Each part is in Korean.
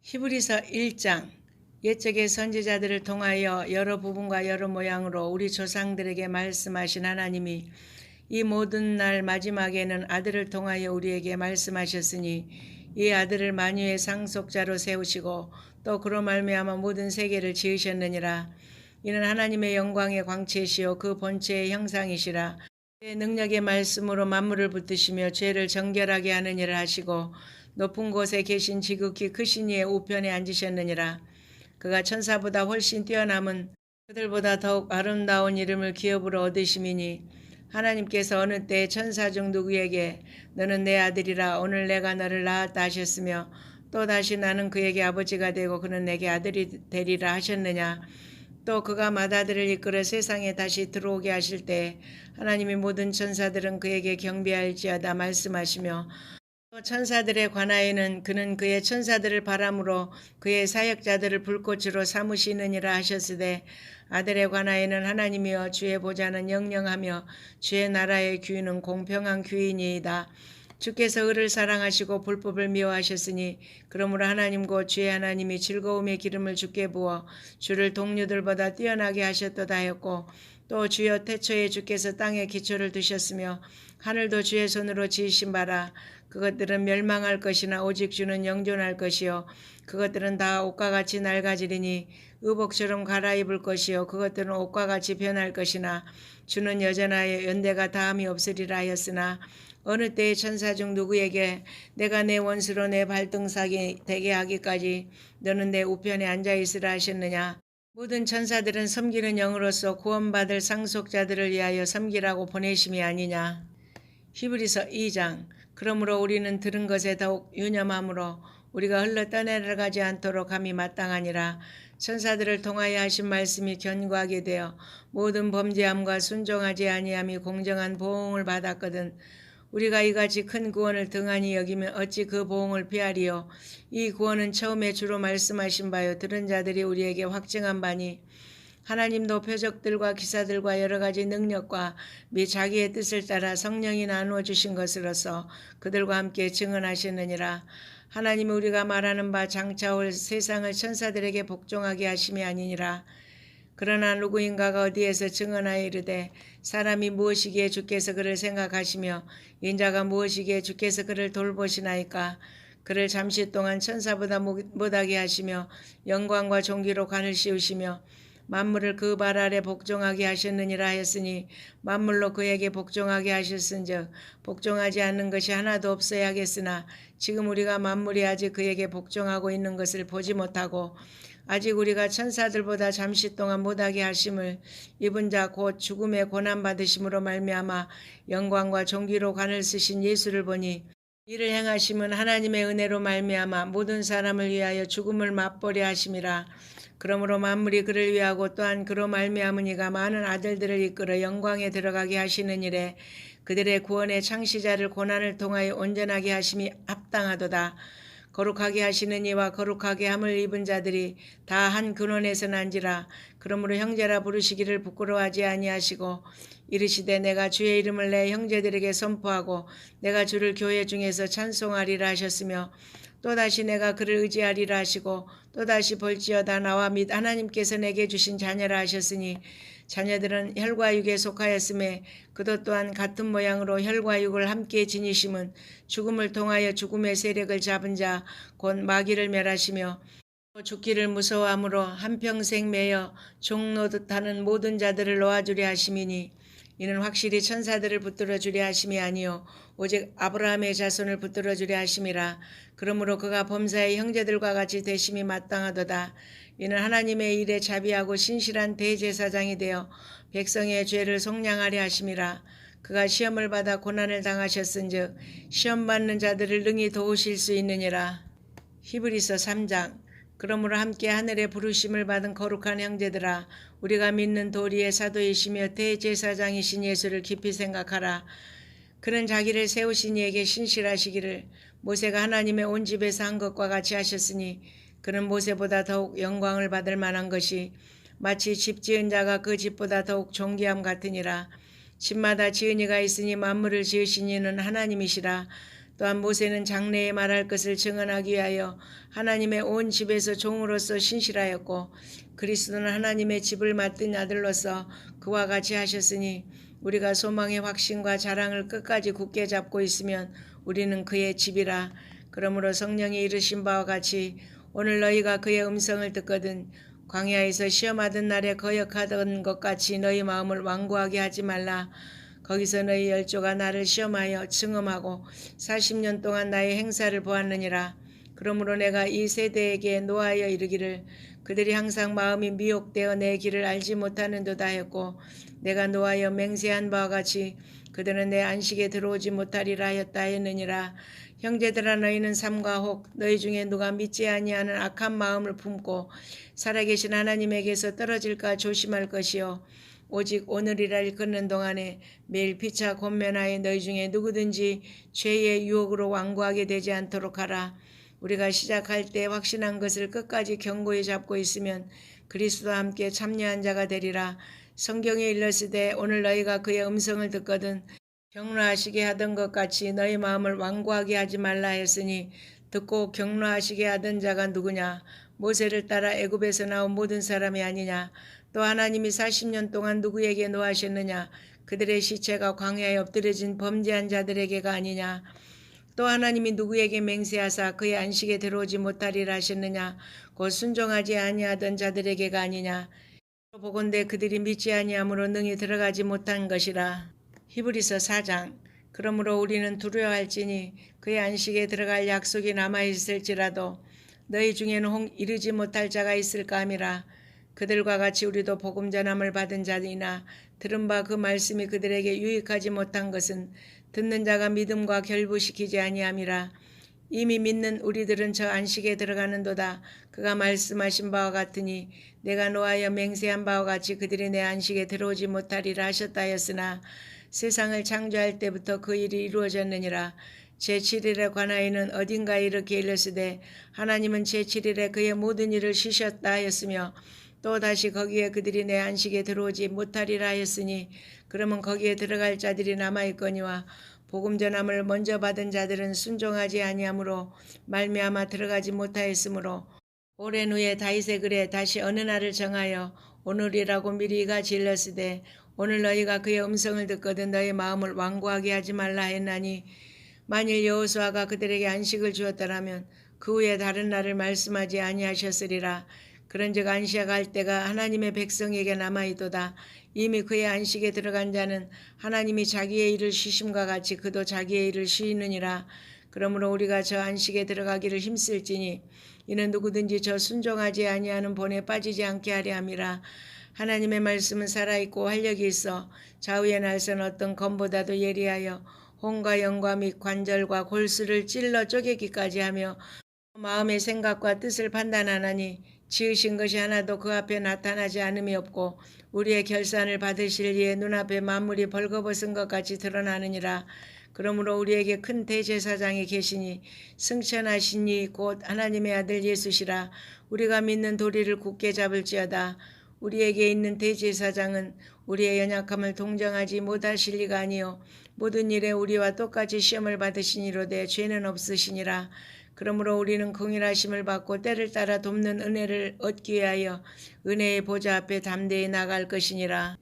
히브리서 1장. 옛적의 선지자들을 통하여 여러 부분과 여러 모양으로 우리 조상들에게 말씀하신 하나님이 이 모든 날 마지막에는 아들을 통하여 우리에게 말씀하셨으니 이 아들을 만유의 상속자로 세우시고 또 그로 말미암아 모든 세계를 지으셨느니라. 이는 하나님의 영광의 광채시요 그 본체의 형상이시라. 그의 능력의 말씀으로 만물을 붙드시며 죄를 정결하게 하는 일을 하시고 높은 곳에 계신 지극히 크신 이의 우편에 앉으셨느니라. 그가 천사보다 훨씬 뛰어남은 그들보다 더욱 아름다운 이름을 기업으로 얻으심이니 하나님께서 어느 때 천사 중 누구에게 너는 내 아들이라 오늘 내가 너를 낳았다 하셨으며 또 다시 나는 그에게 아버지가 되고 그는 내게 아들이 되리라 하셨느냐. 또 그가 맏아들을 이끌어 세상에 다시 들어오게 하실 때 하나님이 모든 천사들은 그에게 경배할지어다 말씀하시며 또 천사들에 관하여는 그는 그의 천사들을 바람으로 그의 사역자들을 불꽃으로 삼으시느니라 하셨으되 아들에 관하여는 하나님이여 주의 보좌는 영영하며 주의 나라의 규는 공평한 규이니이다. 주께서 의를 사랑하시고 불법을 미워하셨으니 그러므로 하나님 곧 주의 하나님이 즐거움의 기름을 주께 부어 주를 동료들보다 뛰어나게 하셨도다 하였고 또 주여 태초에 주께서 땅에 기초를 두셨으며 하늘도 주의 손으로 지으신 바라. 그것들은 멸망할 것이나 오직 주는 영존할 것이요 그것들은 다 옷과 같이 낡아지리니 의복처럼 갈아입을 것이요 그것들은 옷과 같이 변할 것이나 주는 여전하여 연대가 다함이 없으리라 하였으나 어느 때의 천사 중 누구에게 내가 내 원수로 내 발등상이 되게 하기까지 너는 내 우편에 앉아있으라 하셨느냐. 모든 천사들은 섬기는 영으로서 구원받을 상속자들을 위하여 섬기라고 보내심이 아니냐. 히브리서 2장. 그러므로 우리는 들은 것에 더욱 유념함으로 우리가 흘러 떠내려가지 않도록 함이 마땅하니라. 천사들을 통하여 하신 말씀이 견고하게 되어 모든 범죄함과 순종하지 아니함이 공정한 보응을 받았거든. 우리가 이같이 큰 구원을 등한히 여기면 어찌 그 보응을 피하리요. 이 구원은 처음에 주로 말씀하신 바요 들은 자들이 우리에게 확증한 바니 하나님도 표적들과 기사들과 여러 가지 능력과 및 자기의 뜻을 따라 성령이 나누어 주신 것으로서 그들과 함께 증언하셨느니라. 하나님이 우리가 말하는 바 장차 올 세상을 천사들에게 복종하게 하심이 아니니라. 그러나 누구인가가 어디에서 증언하여 이르되 사람이 무엇이기에 주께서 그를 생각하시며 인자가 무엇이기에 주께서 그를 돌보시나이까. 그를 잠시 동안 천사보다 못하게 하시며 영광과 존귀로 관을 씌우시며 만물을 그 발 아래 복종하게 하셨느니라 하였으니 만물로 그에게 복종하게 하셨은즉 복종하지 않는 것이 하나도 없어야겠으나 지금 우리가 만물이 아직 그에게 복종하고 있는 것을 보지 못하고 아직 우리가 천사들보다 잠시 동안 못하게 하심을 입은 자 곧 죽음의 고난받으심으로 말미암아 영광과 존귀로 관을 쓰신 예수를 보니 이를 행하심은 하나님의 은혜로 말미암아 모든 사람을 위하여 죽음을 맛보려 하심이라. 그러므로 만물이 그를 위하고 또한 그로 말미암으니가 많은 아들들을 이끌어 영광에 들어가게 하시는 일에 그들의 구원의 창시자를 고난을 통하여 온전하게 하심이 합당하도다. 거룩하게 하시는 이와 거룩하게 함을 입은 자들이 다 한 근원에서 난지라. 그러므로 형제라 부르시기를 부끄러워하지 아니하시고 이르시되 내가 주의 이름을 내 형제들에게 선포하고 내가 주를 교회 중에서 찬송하리라 하셨으며 또다시 내가 그를 의지하리라 하시고 또다시 볼지어다 나와 및 하나님께서 내게 주신 자녀라 하셨으니 자녀들은 혈과 육에 속하였음에 그도 또한 같은 모양으로 혈과 육을 함께 지니심은 죽음을 통하여 죽음의 세력을 잡은 자 곧 마귀를 멸하시며 죽기를 무서워함으로 한평생 매여 종노듯 하는 모든 자들을 놓아주려 하심이니 이는 확실히 천사들을 붙들어 주려 하심이 아니요 오직 아브라함의 자손을 붙들어 주려 하심이라. 그러므로 그가 범사의 형제들과 같이 되심이 마땅하도다. 이는 하나님의 일에 자비하고 신실한 대제사장이 되어 백성의 죄를 속량하려 하심이라. 그가 시험을 받아 고난을 당하셨은즉 시험받는 자들을 능히 도우실 수 있느니라. 히브리서 3장. 그러므로 함께 하늘에 부르심을 받은 거룩한 형제들아 우리가 믿는 도리의 사도이시며 대제사장이신 예수를 깊이 생각하라. 그는 자기를 세우신 이에게 신실하시기를 모세가 하나님의 온 집에서 한 것과 같이 하셨으니 그는 모세보다 더욱 영광을 받을 만한 것이 마치 집 지은 자가 그 집보다 더욱 존귀함 같으니라. 집마다 지은 이가 있으니 만물을 지으신 이는 하나님이시라. 또한 모세는 장래에 말할 것을 증언하기 위하여 하나님의 온 집에서 종으로서 신실하였고 그리스도는 하나님의 집을 맡은 아들로서 그와 같이 하셨으니 우리가 소망의 확신과 자랑을 끝까지 굳게 잡고 있으면 우리는 그의 집이라. 그러므로 성령이 이르신 바와 같이 오늘 너희가 그의 음성을 듣거든 광야에서 시험하던 날에 거역하던 것 같이 너희 마음을 완고하게 하지 말라. 거기서 너희 열조가 나를 시험하여 증언하고 40년 동안 나의 행사를 보았느니라. 그러므로 내가 이 세대에게 노하여 이르기를 그들이 항상 마음이 미혹되어 내 길을 알지 못하는도다 했고 내가 노하여 맹세한 바와 같이 그들은 내 안식에 들어오지 못하리라 하였다 했느니라. 형제들아 너희는 삼가 혹 너희 중에 누가 믿지 아니하는 악한 마음을 품고 살아계신 하나님에게서 떨어질까 조심할 것이요 오직 오늘이라 걷는 동안에 매일 피차 권면하여 너희 중에 누구든지 죄의 유혹으로 완고하게 되지 않도록 하라. 우리가 시작할 때 확신한 것을 끝까지 견고히 잡고 있으면 그리스도와 함께 참여한 자가 되리라. 성경에 일렀으되 오늘 너희가 그의 음성을 듣거든 격노하시게 하던 것 같이 너희 마음을 완고하게 하지 말라 했으니 듣고 격노하시게 하던 자가 누구냐? 모세를 따라 애굽에서 나온 모든 사람이 아니냐? 또 하나님이 40년 동안 누구에게 노하셨느냐? 그들의 시체가 광야에 엎드려진 범죄한 자들에게가 아니냐? 또 하나님이 누구에게 맹세하사 그의 안식에 들어오지 못하리라 하셨느냐? 곧 순종하지 아니하던 자들에게가 아니냐? 보건대 그들이 믿지 아니함으로 능히 들어가지 못한 것이라. 히브리서 4장. 그러므로 우리는 두려워할지니 그의 안식에 들어갈 약속이 남아있을지라도 너희 중에는 혹 이르지 못할 자가 있을까 함이라. 그들과 같이 우리도 복음 전함을 받은 자이나 들은 바 그 말씀이 그들에게 유익하지 못한 것은 듣는 자가 믿음과 결부시키지 아니함이라. 이미 믿는 우리들은 저 안식에 들어가는도다. 그가 말씀하신 바와 같으니 내가 노하여 맹세한 바와 같이 그들이 내 안식에 들어오지 못하리라 하셨다 하였으나 세상을 창조할 때부터 그 일이 이루어졌느니라. 제7일에 관하여는 어딘가에 이렇게 일렀으되 하나님은 제7일에 그의 모든 일을 쉬셨다 하였으며 또 다시 거기에 그들이 내 안식에 들어오지 못하리라 하였으니 그러면 거기에 들어갈 자들이 남아있거니와 복음 전함을 먼저 받은 자들은 순종하지 아니하므로 말미암아 들어가지 못하였으므로 오랜 후에 다윗의 글에 다시 어느 날을 정하여 오늘이라고 미리 이같이 일렀으되 오늘 너희가 그의 음성을 듣거든 너희 마음을 완고하게 하지 말라 했나니 만일 여호수아가 그들에게 안식을 주었더라면 그 후에 다른 날을 말씀하지 아니하셨으리라. 그런즉 안식할 때가 하나님의 백성에게 남아있도다. 이미 그의 안식에 들어간 자는 하나님이 자기의 일을 쉬심과 같이 그도 자기의 일을 쉬느니라. 그러므로 우리가 저 안식에 들어가기를 힘쓸지니 이는 누구든지 저 순종하지 아니하는 본에 빠지지 않게 하려 함이라. 하나님의 말씀은 살아있고 활력이 있어 좌우의 날선 어떤 검보다도 예리하여 혼과 영과 및 관절과 골수를 찔러 쪼개기까지 하며 마음의 생각과 뜻을 판단하나니 지으신 것이 하나도 그 앞에 나타나지 않음이 없고 우리의 결산을 받으실 이의 눈앞에 만물이 벌거벗은 것 같이 드러나느니라. 그러므로 우리에게 큰 대제사장이 계시니 승천하신 이 곧 하나님의 아들 예수시라. 우리가 믿는 도리를 굳게 잡을지어다. 우리에게 있는 대제사장은 우리의 연약함을 동정하지 못하실 리가 아니요 모든 일에 우리와 똑같이 시험을 받으시니로되 죄는 없으시니라. 그러므로 우리는 긍휼하심을 받고 때를 따라 돕는 은혜를 얻기 위하여 은혜의 보좌 앞에 담대히 나갈 것이니라.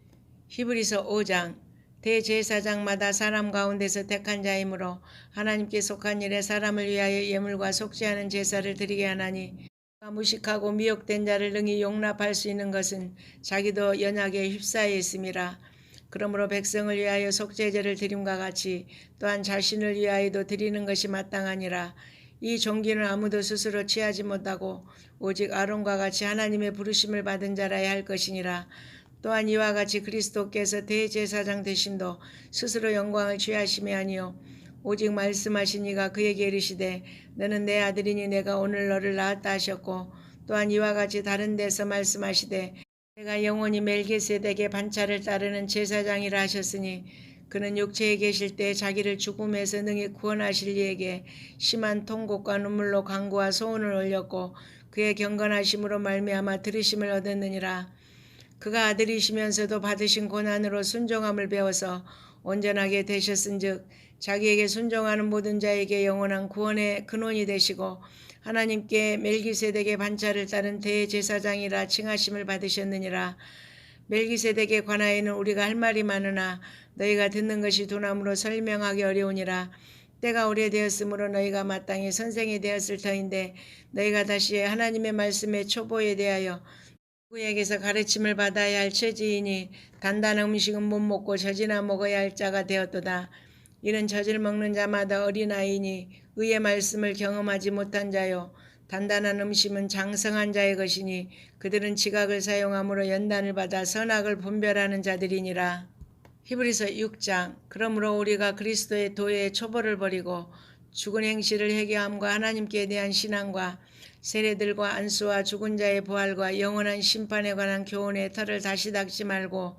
히브리서 5장. 대제사장마다 사람 가운데서 택한 자이므로 하나님께 속한 일에 사람을 위하여 예물과 속죄하는 제사를 드리게 하나니 무식하고 미혹된 자를 능히 용납할 수 있는 것은 자기도 연약에 휩싸여 있음이라. 그러므로 백성을 위하여 속죄제를 드림과 같이 또한 자신을 위하여도 드리는 것이 마땅하니라. 이 종기는 아무도 스스로 취하지 못하고 오직 아론과 같이 하나님의 부르심을 받은 자라야 할 것이니라. 또한 이와 같이 그리스도께서 대제사장 되심도 스스로 영광을 취하심이 아니요 오직 말씀하신 이가 그에게 이르시되 너는 내 아들이니 내가 오늘 너를 낳았다 하셨고 또한 이와 같이 다른 데서 말씀하시되 내가 영원히 멜기세덱의 반차를 따르는 제사장이라 하셨으니 그는 육체에 계실 때 자기를 죽음에서 능히 구원하실 이에게 심한 통곡과 눈물로 간구와 소원을 올렸고 그의 경건하심으로 말미암아 들으심을 얻었느니라. 그가 아들이시면서도 받으신 고난으로 순종함을 배워서 온전하게 되셨은즉 자기에게 순종하는 모든 자에게 영원한 구원의 근원이 되시고 하나님께 멜기세덱의 반차를 따른 대제사장이라 칭하심을 받으셨느니라. 멜기세덱에 관하여는 우리가 할 말이 많으나 너희가 듣는 것이 두나무로 설명하기 어려우니라. 때가 오래되었으므로 너희가 마땅히 선생이 되었을 터인데 너희가 다시 하나님의 말씀의 초보에 대하여 누구에게서 가르침을 받아야 할 처지이니 단단한 음식은 못 먹고 젖이나 먹어야 할 자가 되었도다. 이는 젖을 먹는 자마다 어린아이니 의의 말씀을 경험하지 못한 자요 단단한 음식은 장성한 자의 것이니 그들은 지각을 사용함으로 연단을 받아 선악을 분별하는 자들이니라. 히브리서 6장. 그러므로 우리가 그리스도의 도의 초보를 버리고 죽은 행실을 회개함과 하나님께 대한 신앙과 세례들과 안수와 죽은 자의 부활과 영원한 심판에 관한 교훈의 털을 다시 닦지 말고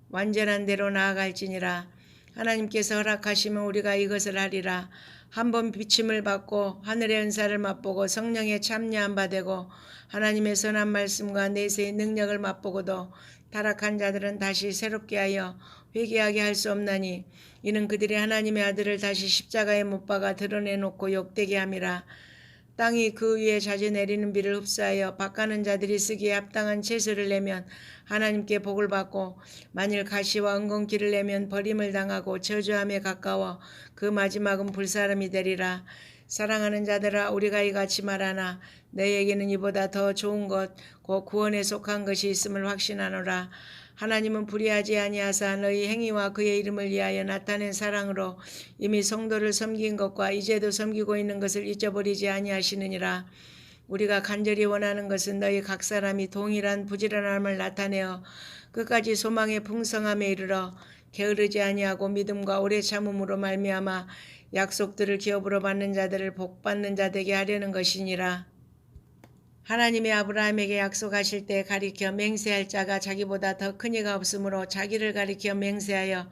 완전한 대로 나아갈지니라. 하나님께서 허락하시면 우리가 이것을 하리라. 한번 비침을 받고 하늘의 은사를 맛보고 성령에 참여한 바 되고 하나님의 선한 말씀과 내세의 능력을 맛보고도 타락한 자들은 다시 새롭게 하여 회개하게 할 수 없나니 이는 그들이 하나님의 아들을 다시 십자가에 못 박아 드러내놓고 욕되게 함이라. 땅이 그 위에 자주 내리는 비를 흡수하여 밭가는 자들이 쓰기에 합당한 채소를 내면 하나님께 복을 받고 만일 가시와 엉겅퀴를 내면 버림을 당하고 저주함에 가까워 그 마지막은 불사름이 되리라. 사랑하는 자들아 우리가 이같이 말하나 너희에게는 이보다 더 좋은 것 곧 구원에 속한 것이 있음을 확신하노라. 하나님은 불의하지 아니하사 너희 행위와 그의 이름을 위하여 나타낸 사랑으로 이미 성도를 섬긴 것과 이제도 섬기고 있는 것을 잊어버리지 아니하시느니라. 우리가 간절히 원하는 것은 너희 각 사람이 동일한 부지런함을 나타내어 끝까지 소망의 풍성함에 이르러 게으르지 아니하고 믿음과 오래 참음으로 말미암아 약속들을 기업으로 받는 자들을 복받는 자 되게 하려는 것이니라. 하나님의 아브라함에게 약속하실 때 가리켜 맹세할 자가 자기보다 더 큰 이가 없으므로 자기를 가리켜 맹세하여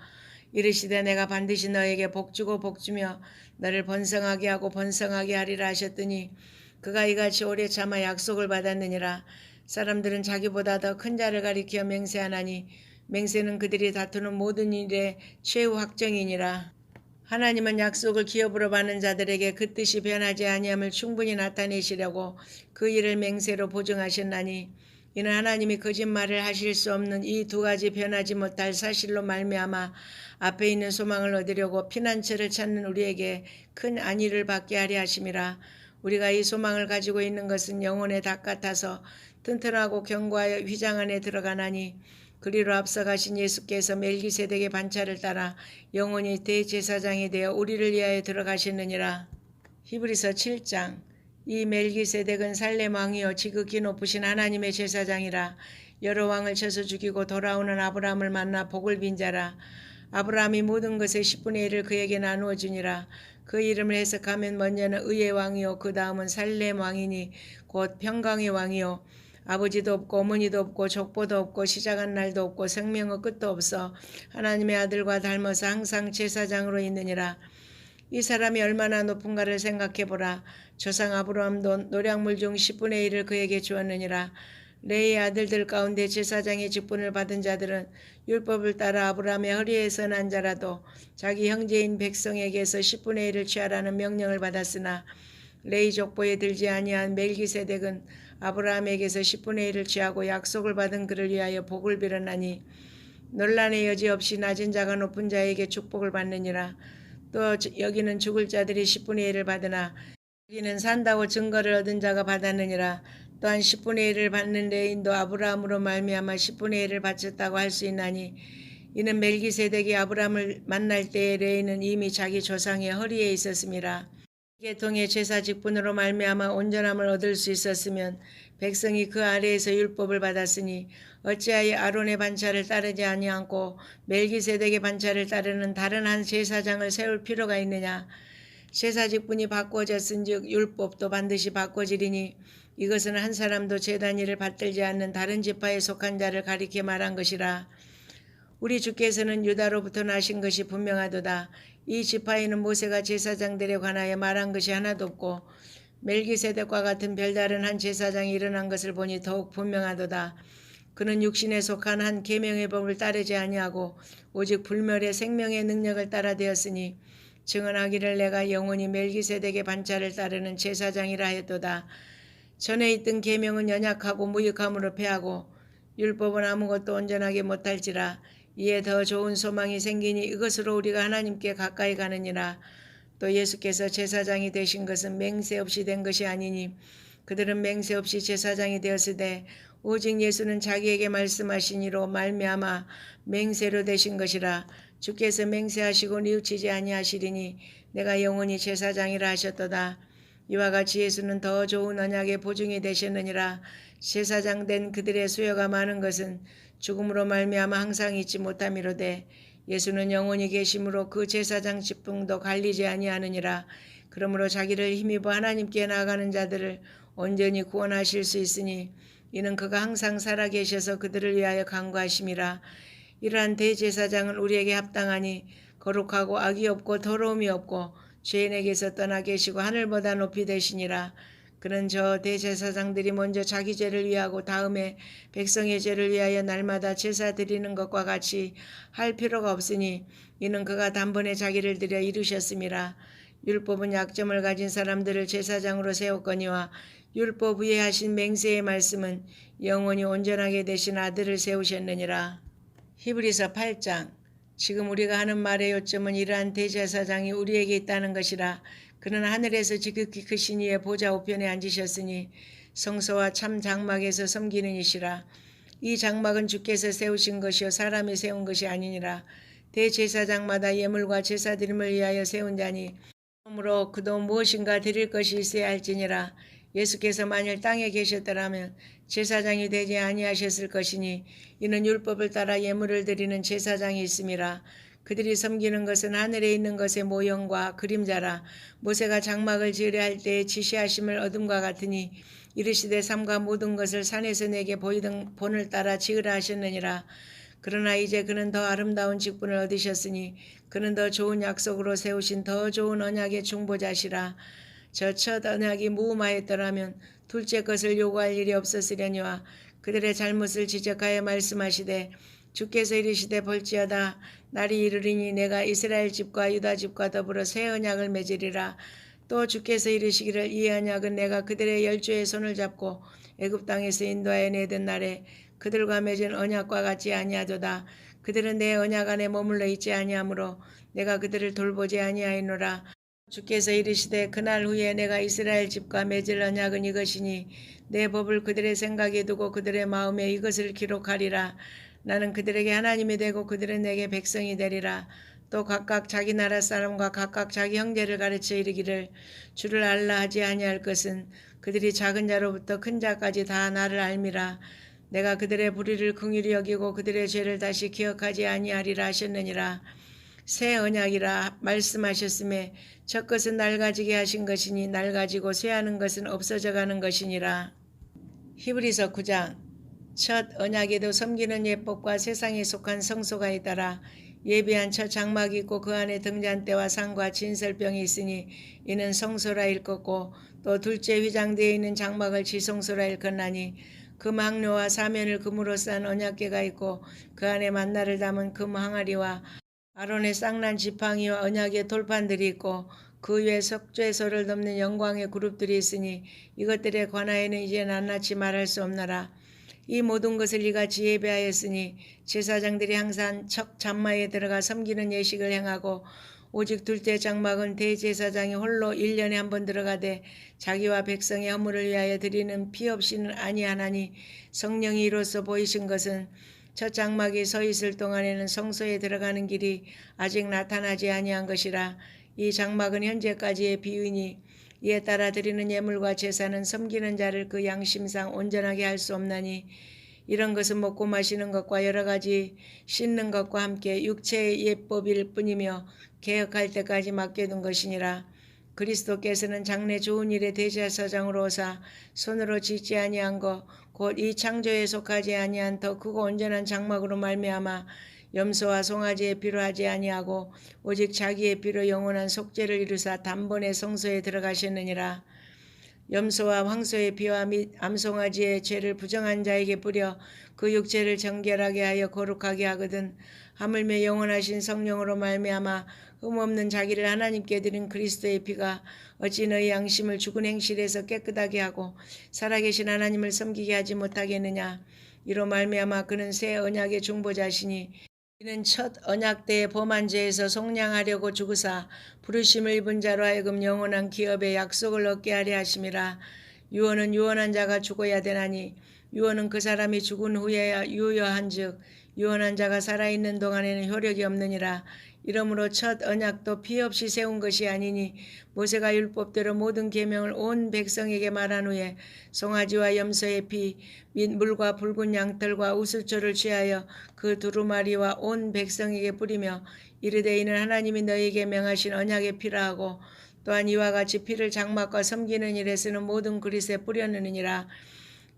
이르시되 내가 반드시 너에게 복주고 복주며 너를 번성하게 하고 번성하게 하리라 하셨더니 그가 이같이 오래 참아 약속을 받았느니라. 사람들은 자기보다 더 큰 자를 가리켜 맹세하나니 맹세는 그들이 다투는 모든 일의 최후 확정이니라. 하나님은 약속을 기업으로 받는 자들에게 그 뜻이 변하지 아니함을 충분히 나타내시려고 그 일을 맹세로 보증하셨나니 이는 하나님이 거짓말을 하실 수 없는 이 두 가지 변하지 못할 사실로 말미암아 앞에 있는 소망을 얻으려고 피난처를 찾는 우리에게 큰 안위를 받게 하려 하심이라. 우리가 이 소망을 가지고 있는 것은 영혼의 닭 같아서 튼튼하고 견고하여 휘장 안에 들어가나니 그리로 앞서가신 예수께서 멜기세덱의 반차를 따라 영원히 대제사장이 되어 우리를 위하여 들어가셨느니라. 히브리서 7장. 이 멜기세덱은 살렘 왕이요 지극히 높으신 하나님의 제사장이라. 여러 왕을 쳐서 죽이고 돌아오는 아브라함을 만나 복을 빈 자라. 아브라함이 모든 것의 10분의 1을 그에게 나누어 주니라. 그 이름을 해석하면 먼저는 의의 왕이요 그 다음은 살렘 왕이니 곧 평강의 왕이요 아버지도 없고 어머니도 없고 족보도 없고 시작한 날도 없고 생명의 끝도 없어 하나님의 아들과 닮아서 항상 제사장으로 있느니라. 이 사람이 얼마나 높은가를 생각해보라. 조상 아브라함도 노량물 중 10분의 1을 그에게 주었느니라. 레이의 아들들 가운데 제사장의 직분을 받은 자들은 율법을 따라 아브라함의 허리에서 난 자라도 자기 형제인 백성에게서 10분의 1을 취하라는 명령을 받았으나 레이 족보에 들지 아니한 멜기세덱은 아브라함에게서 10분의 1을 취하고 약속을 받은 그를 위하여 복을 빌었나니 논란의 여지 없이 낮은 자가 높은 자에게 축복을 받느니라. 또 여기는 죽을 자들이 10분의 1을 받으나 여기는 산다고 증거를 얻은 자가 받았느니라. 또한 10분의 1을 받는 레인도 아브라함으로 말미암아 10분의 1을 바쳤다고 할 수 있나니 이는 멜기세덱이 아브라함을 만날 때에 레인은 이미 자기 조상의 허리에 있었음이라. 계통의 제사 직분으로 말미암아 온전함을 얻을 수 있었으면 백성이 그 아래에서 율법을 받았으니 어찌하여 아론의 반차를 따르지 아니하고 멜기세덱의 반차를 따르는 다른 한 제사장을 세울 필요가 있느냐. 제사 직분이 바꿔졌은즉 율법도 반드시 바꿔지리니 이것은 한 사람도 제단 일을 받들지 않는 다른 지파에 속한 자를 가리켜 말한 것이라. 우리 주께서는 유다로부터 나신 것이 분명하도다. 이 지파에는 모세가 제사장들에 관하여 말한 것이 하나도 없고 멜기세덱과 같은 별다른 한 제사장이 일어난 것을 보니 더욱 분명하도다. 그는 육신에 속한 한 계명의 법을 따르지 아니하고 오직 불멸의 생명의 능력을 따라 되었으니 증언하기를 내가 영원히 멜기세덱의 반차를 따르는 제사장이라 했도다. 전에 있던 계명은 연약하고 무익함으로 패하고 율법은 아무것도 온전하게 못할지라. 이에 더 좋은 소망이 생기니 이것으로 우리가 하나님께 가까이 가느니라. 또 예수께서 제사장이 되신 것은 맹세 없이 된 것이 아니니 그들은 맹세 없이 제사장이 되었으되 오직 예수는 자기에게 말씀하신 이로 말미암아 맹세로 되신 것이라. 주께서 맹세하시고 뉘우치지 아니하시리니 내가 영원히 제사장이라 하셨도다. 이와 같이 예수는 더 좋은 언약의 보증이 되셨느니라. 제사장 된 그들의 수요가 많은 것은 죽음으로 말미암아 항상 잊지 못함이로되 예수는 영원히 계심으로 그 제사장 직분도 갈리지 아니하느니라. 그러므로 자기를 힘입어 하나님께 나아가는 자들을 온전히 구원하실 수 있으니 이는 그가 항상 살아계셔서 그들을 위하여 간구하심이라. 이러한 대제사장은 우리에게 합당하니 거룩하고 악이 없고 더러움이 없고 죄인에게서 떠나 계시고 하늘보다 높이 되시니라. 그는 저 대제사장들이 먼저 자기 죄를 위하고 다음에 백성의 죄를 위하여 날마다 제사 드리는 것과 같이 할 필요가 없으니 이는 그가 단번에 자기를 드려 이루셨음이라. 율법은 약점을 가진 사람들을 제사장으로 세웠거니와 율법 위에 하신 맹세의 말씀은 영원히 온전하게 되신 아들을 세우셨느니라. 히브리서 8장. 지금 우리가 하는 말의 요점은 이러한 대제사장이 우리에게 있다는 것이라. 그는 하늘에서 지극히 크신 이의 보좌 우편에 앉으셨으니 성소와 참 장막에서 섬기는 이시라. 이 장막은 주께서 세우신 것이요 사람이 세운 것이 아니니라. 대제사장마다 예물과 제사드림을 위하여 세운 자니 그러므로 그도 무엇인가 드릴 것이 있어야 할지니라. 예수께서 만일 땅에 계셨더라면 제사장이 되지 아니하셨을 것이니 이는 율법을 따라 예물을 드리는 제사장이 있음이라. 그들이 섬기는 것은 하늘에 있는 것의 모형과 그림자라. 모세가 장막을 지으려 할 때에 지시하심을 얻음과 같으니 이르시되 삼가 모든 것을 산에서 내게 보이던 본을 따라 지으라 하셨느니라. 그러나 이제 그는 더 아름다운 직분을 얻으셨으니 그는 더 좋은 약속으로 세우신 더 좋은 언약의 중보자시라. 저 첫 언약이 무음하였더라면 둘째 것을 요구할 일이 없었으려니와 그들의 잘못을 지적하여 말씀하시되 주께서 이르시되 볼지어다 날이 이르리니 내가 이스라엘 집과 유다 집과 더불어 새 언약을 맺으리라. 또 주께서 이르시기를 이 언약은 내가 그들의 열조의 손을 잡고 애굽 땅에서 인도하여 내던 날에 그들과 맺은 언약과 같지 아니하도다. 그들은 내 언약 안에 머물러 있지 아니하므로 내가 그들을 돌보지 아니하였노라. 주께서 이르시되 그날 후에 내가 이스라엘 집과 맺을 언약은 이것이니 내 법을 그들의 생각에 두고 그들의 마음에 이것을 기록하리라. 나는 그들에게 하나님이 되고 그들은 내게 백성이 되리라. 또 각각 자기 나라 사람과 각각 자기 형제를 가르쳐 이르기를 주를 알라 하지 아니할 것은 그들이 작은 자로부터 큰 자까지 다 나를 알미라. 내가 그들의 불의를 긍휼히 여기고 그들의 죄를 다시 기억하지 아니하리라 하셨느니라. 새 언약이라 말씀하셨음에 첫 것은 낡아지게 하신 것이니 낡아지고 쇠하는 것은 없어져 가는 것이니라. 히브리서 9장. 첫 언약에도 섬기는 예법과 세상에 속한 성소가 있더라. 예비한 첫 장막이 있고 그 안에 등잔대와 상과 진설병이 있으니 이는 성소라 일컫고 또 둘째 휘장되어 있는 장막을 지성소라 일컫나니 금 항로와 사면을 금으로 싼 언약궤가 있고 그 안에 만나를 담은 금 항아리와 아론의 쌍난 지팡이와 언약의 돌판들이 있고 그 위에 석죄소를 덮는 영광의 그룹들이 있으니 이것들에 관하여는 이제 낱낱이 말할 수 없노라. 이 모든 것을 이같이 예배하였으니 제사장들이 항상 첫 장막에 들어가 섬기는 예식을 행하고 오직 둘째 장막은 대제사장이 홀로 1년에 한 번 들어가되 자기와 백성의 허물을 위하여 드리는 피 없이는 아니하나니 성령이 이로써 보이신 것은 첫 장막이 서 있을 동안에는 성소에 들어가는 길이 아직 나타나지 아니한 것이라. 이 장막은 현재까지의 비유이니 이에 따라 드리는 예물과 제사는 섬기는 자를 그 양심상 온전하게 할 수 없나니 이런 것은 먹고 마시는 것과 여러 가지 씻는 것과 함께 육체의 예법일 뿐이며 개혁할 때까지 맡겨둔 것이니라. 그리스도께서는 장래 좋은 일의 대제사장으로 오사 손으로 짓지 아니한 것 곧 이 창조에 속하지 아니한 더 크고 온전한 장막으로 말미암아 염소와 송아지의 피로 하지 아니하고 오직 자기의 피로 영원한 속죄를 이루사 단번에 성소에 들어가셨느니라. 염소와 황소의 피와 및 암송아지의 죄를 부정한 자에게 뿌려 그 육체를 정결하게 하여 거룩하게 하거든. 하물며 영원하신 성령으로 말미암아 흠없는 자기를 하나님께 드린 그리스도의 피가 어찌 너희 양심을 죽은 행실에서 깨끗하게 하고 살아계신 하나님을 섬기게 하지 못하겠느냐. 이로 말미암아 그는 새 언약의 중보자시니 이는 첫 언약 때의 범한 죄에서 속량하려고 죽으사 부르심을 입은 자로 하여금 영원한 기업의 약속을 얻게 하려 하심이라. 유언은 유언한 자가 죽어야 되나니 유언은 그 사람이 죽은 후에야 유효한즉 유언한 자가 살아있는 동안에는 효력이 없느니라. 이러므로 첫 언약도 피 없이 세운 것이 아니니 모세가 율법대로 모든 계명을 온 백성에게 말한 후에 송아지와 염소의 피 및 물과 붉은 양털과 우슬초를 취하여 그 두루마리와 온 백성에게 뿌리며 이르되 이는 하나님이 너희에게 명하신 언약의 피라 하고 또한 이와 같이 피를 장막과 섬기는 일에 쓰는 모든 그릇에 뿌렸느니라.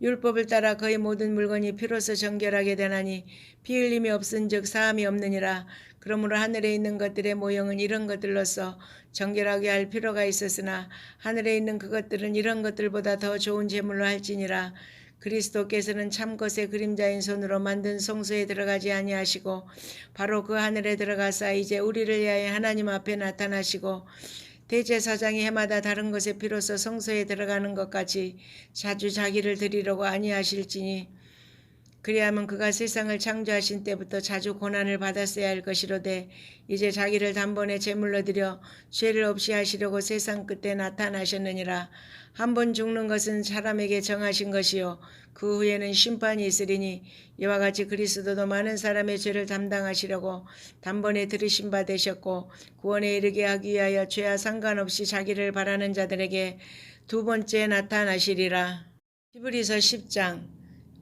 율법을 따라 거의 모든 물건이 피로서 정결하게 되나니 피 흘림이 없은즉 사함이 없느니라. 그러므로 하늘에 있는 것들의 모형은 이런 것들로서 정결하게 할 필요가 있었으나 하늘에 있는 그것들은 이런 것들보다 더 좋은 제물로 할지니라. 그리스도께서는 참것의 그림자인 손으로 만든 성소에 들어가지 아니하시고 바로 그 하늘에 들어가사 이제 우리를 위하여 하나님 앞에 나타나시고 대제사장이 해마다 다른 것에 비로소 성소에 들어가는 것 같이 자주 자기를 드리려고 아니하실지니 그리하면 그가 세상을 창조하신 때부터 자주 고난을 받았어야 할 것이로되 이제 자기를 단번에 제물로 드려 죄를 없이 하시려고 세상 끝에 나타나셨느니라. 한 번 죽는 것은 사람에게 정하신 것이요 그 후에는 심판이 있으리니 이와 같이 그리스도도 많은 사람의 죄를 담당하시려고 단번에 들으심 바 되셨고 구원에 이르게 하기 위하여 죄와 상관없이 자기를 바라는 자들에게 두 번째 나타나시리라. 히브리서 10장.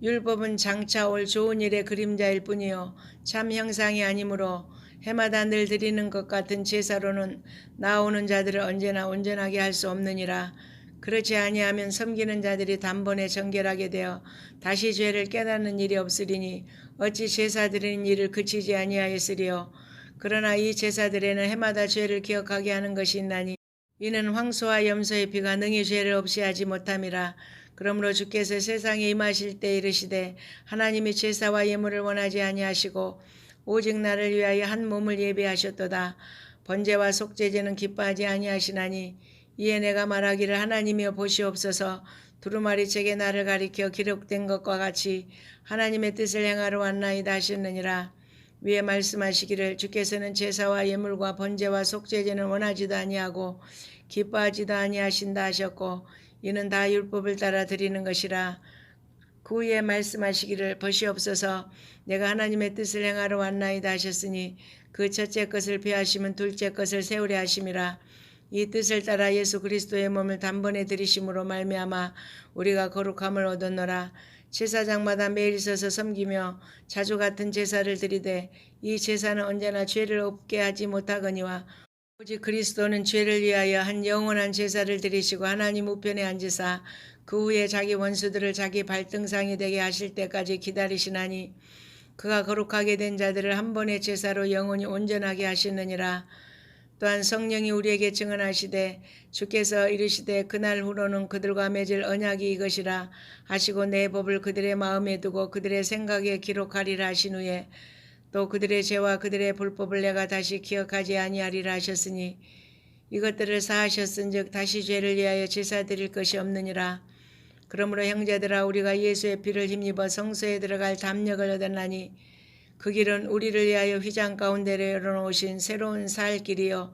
율법은 장차 올 좋은 일의 그림자일 뿐이요 참 형상이 아니므로 해마다 늘 드리는 것 같은 제사로는 나오는 자들을 언제나 온전하게 할 수 없느니라. 그렇지 아니하면 섬기는 자들이 단번에 정결하게 되어 다시 죄를 깨닫는 일이 없으리니 어찌 제사 드리는 일을 그치지 아니하였으리요. 그러나 이 제사들에는 해마다 죄를 기억하게 하는 것이 있나니 이는 황소와 염소의 피가 능히 죄를 없이 하지 못함이라. 그러므로 주께서 세상에 임하실 때 이르시되 하나님이 제사와 예물을 원하지 아니하시고 오직 나를 위하여 한 몸을 예비하셨도다. 번제와 속죄제는 기뻐하지 아니하시나니 이에 내가 말하기를 하나님이여 보시옵소서 두루마리 책에 나를 가리켜 기록된 것과 같이 하나님의 뜻을 행하러 왔나이다 하셨느니라. 위에 말씀하시기를 주께서는 제사와 예물과 번제와 속죄제는 원하지도 아니하고 기뻐하지도 아니하신다 하셨고 이는 다 율법을 따라 드리는 것이라. 그 후에 말씀하시기를 보시옵소서 내가 하나님의 뜻을 행하러 왔나이다 하셨으니 그 첫째 것을 폐하시면 둘째 것을 세우려 하심이라. 이 뜻을 따라 예수 그리스도의 몸을 단번에 드리심으로 말미암아 우리가 거룩함을 얻었노라. 제사장마다 매일 서서 섬기며 자주 같은 제사를 드리되 이 제사는 언제나 죄를 없게 하지 못하거니와 오직 그리스도는 죄를 위하여 한 영원한 제사를 드리시고 하나님 우편에 앉으사 그 후에 자기 원수들을 자기 발등상이 되게 하실 때까지 기다리시나니 그가 거룩하게 된 자들을 한 번의 제사로 영원히 온전하게 하시느니라. 또한 성령이 우리에게 증언하시되 주께서 이르시되 그날 후로는 그들과 맺을 언약이 이것이라 하시고 내 법을 그들의 마음에 두고 그들의 생각에 기록하리라 하신 후에 또 그들의 죄와 그들의 불법을 내가 다시 기억하지 아니하리라 하셨으니 이것들을 사하셨은즉 다시 죄를 위하여 제사 드릴 것이 없느니라. 그러므로 형제들아 우리가 예수의 피를 힘입어 성소에 들어갈 담력을 얻었나니 그 길은 우리를 위하여 휘장 가운데로 열어놓으신 새로운 살 길이요